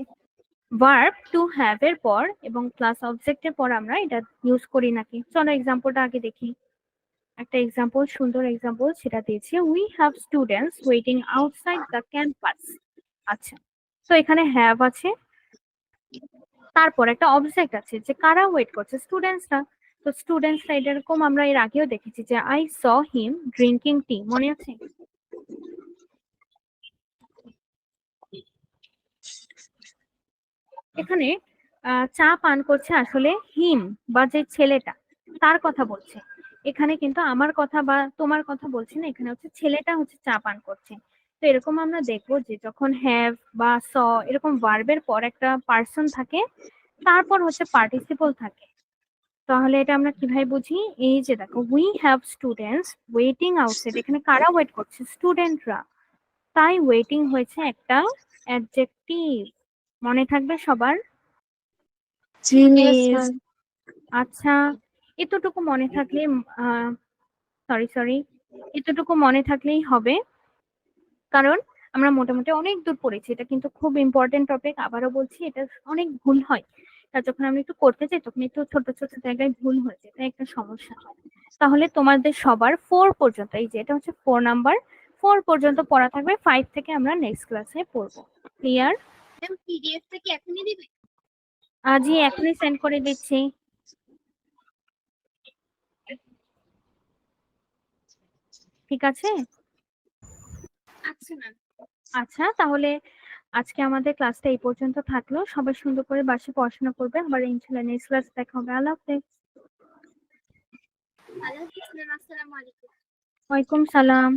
ভার্ব টু হ্যাভ এর পর এবং প্লাস অবজেক্টের পর আমরা এটা ইউজ করি নাকি। চলো এক্সাম্পলটা আগে দেখি। একটা এক্সাম্পল, সুন্দর এক্সাম্পল সেটা দিয়েছি, we have students waiting outside the campus. আচ্ছা, তো এখানে হ্যাভ আছে, তারপর একটা অবজেক্ট আছে যে কারা ওয়েট করছে, স্টুডেন্টসরা। তো স্টুডেন্টসরা এরকম আমরা এর আগেও দেখেছি যে আই স হিম ড্রিঙ্কিং টি, মনে আছে? এখানে চা পান করছে আসলে হিম বা যে ছেলেটা, তার কথা বলছে। এখানে কিন্তু আমার কথা বা তোমার কথা বলছি না, এখানে হচ্ছে ছেলেটা হচ্ছে চা পান করছে। তো এরকম আমরা দেখবো যে যখন হ্যাভ বা স এরকম ভার্বের পর একটা পার্সন থাকে, তারপর হচ্ছে পার্টিসিপল থাকে। তাহলে এটা আমরা কিভাবে বুঝি? এই যে দেখো, we have students waiting outside, এখানে কারা ওয়েট করছে? স্টুডেন্টরা। তাই ওয়েটিং হয়েছে একটা অ্যাডজেক্টিভ। মনে থাকবে সবার? জি মিস Yes. ম্যাম। আচ্ছা, এতটুকু মনে থাকলে সরি এতটুকু মনে থাকলেই হবে, কারণ আমরা মোটামুটি অনেক দূর পড়েছি। এটা কিন্তু খুব ইম্পর্টেন্ট টপিক, আবারও বলছি এটা অনেক ভুল হয়। তা যখন আমি একটু করতে যাই তখন একটু ছোট ছোট জায়গায় ভুল হয়ে যায়, এটা একটা সমস্যা হয়। তাহলে তোমাদের সবার 4 পর্যন্ত, এই যে এটা হচ্ছে 4 নাম্বার, 4 পর্যন্ত পড়া থাকবে, 5 থেকে আমরা নেক্সট ক্লাসে পড়বো। ক্লিয়ার? ম্যাম পিডিএফটা কি এখনই দিবে? আজই এখনই সেন্ড করে দিচ্ছি। ঠিক আছে? আচ্ছা ম্যাম। আচ্ছা, তাহলে আজকে আমাদের ক্লাসটা এই পর্যন্ত থাকলো। সবাই সুন্দর করে বাসায় পড়াশোনা করবে, আবার ইনশাআল্লাহ নেক্সট ক্লাস দেখা হবে। আল্লাহ হাফেজ। আল্লাহ হাফিজ ম্যাম, আসসালামু আলাইকুম। ওয়ালাইকুম সালাম।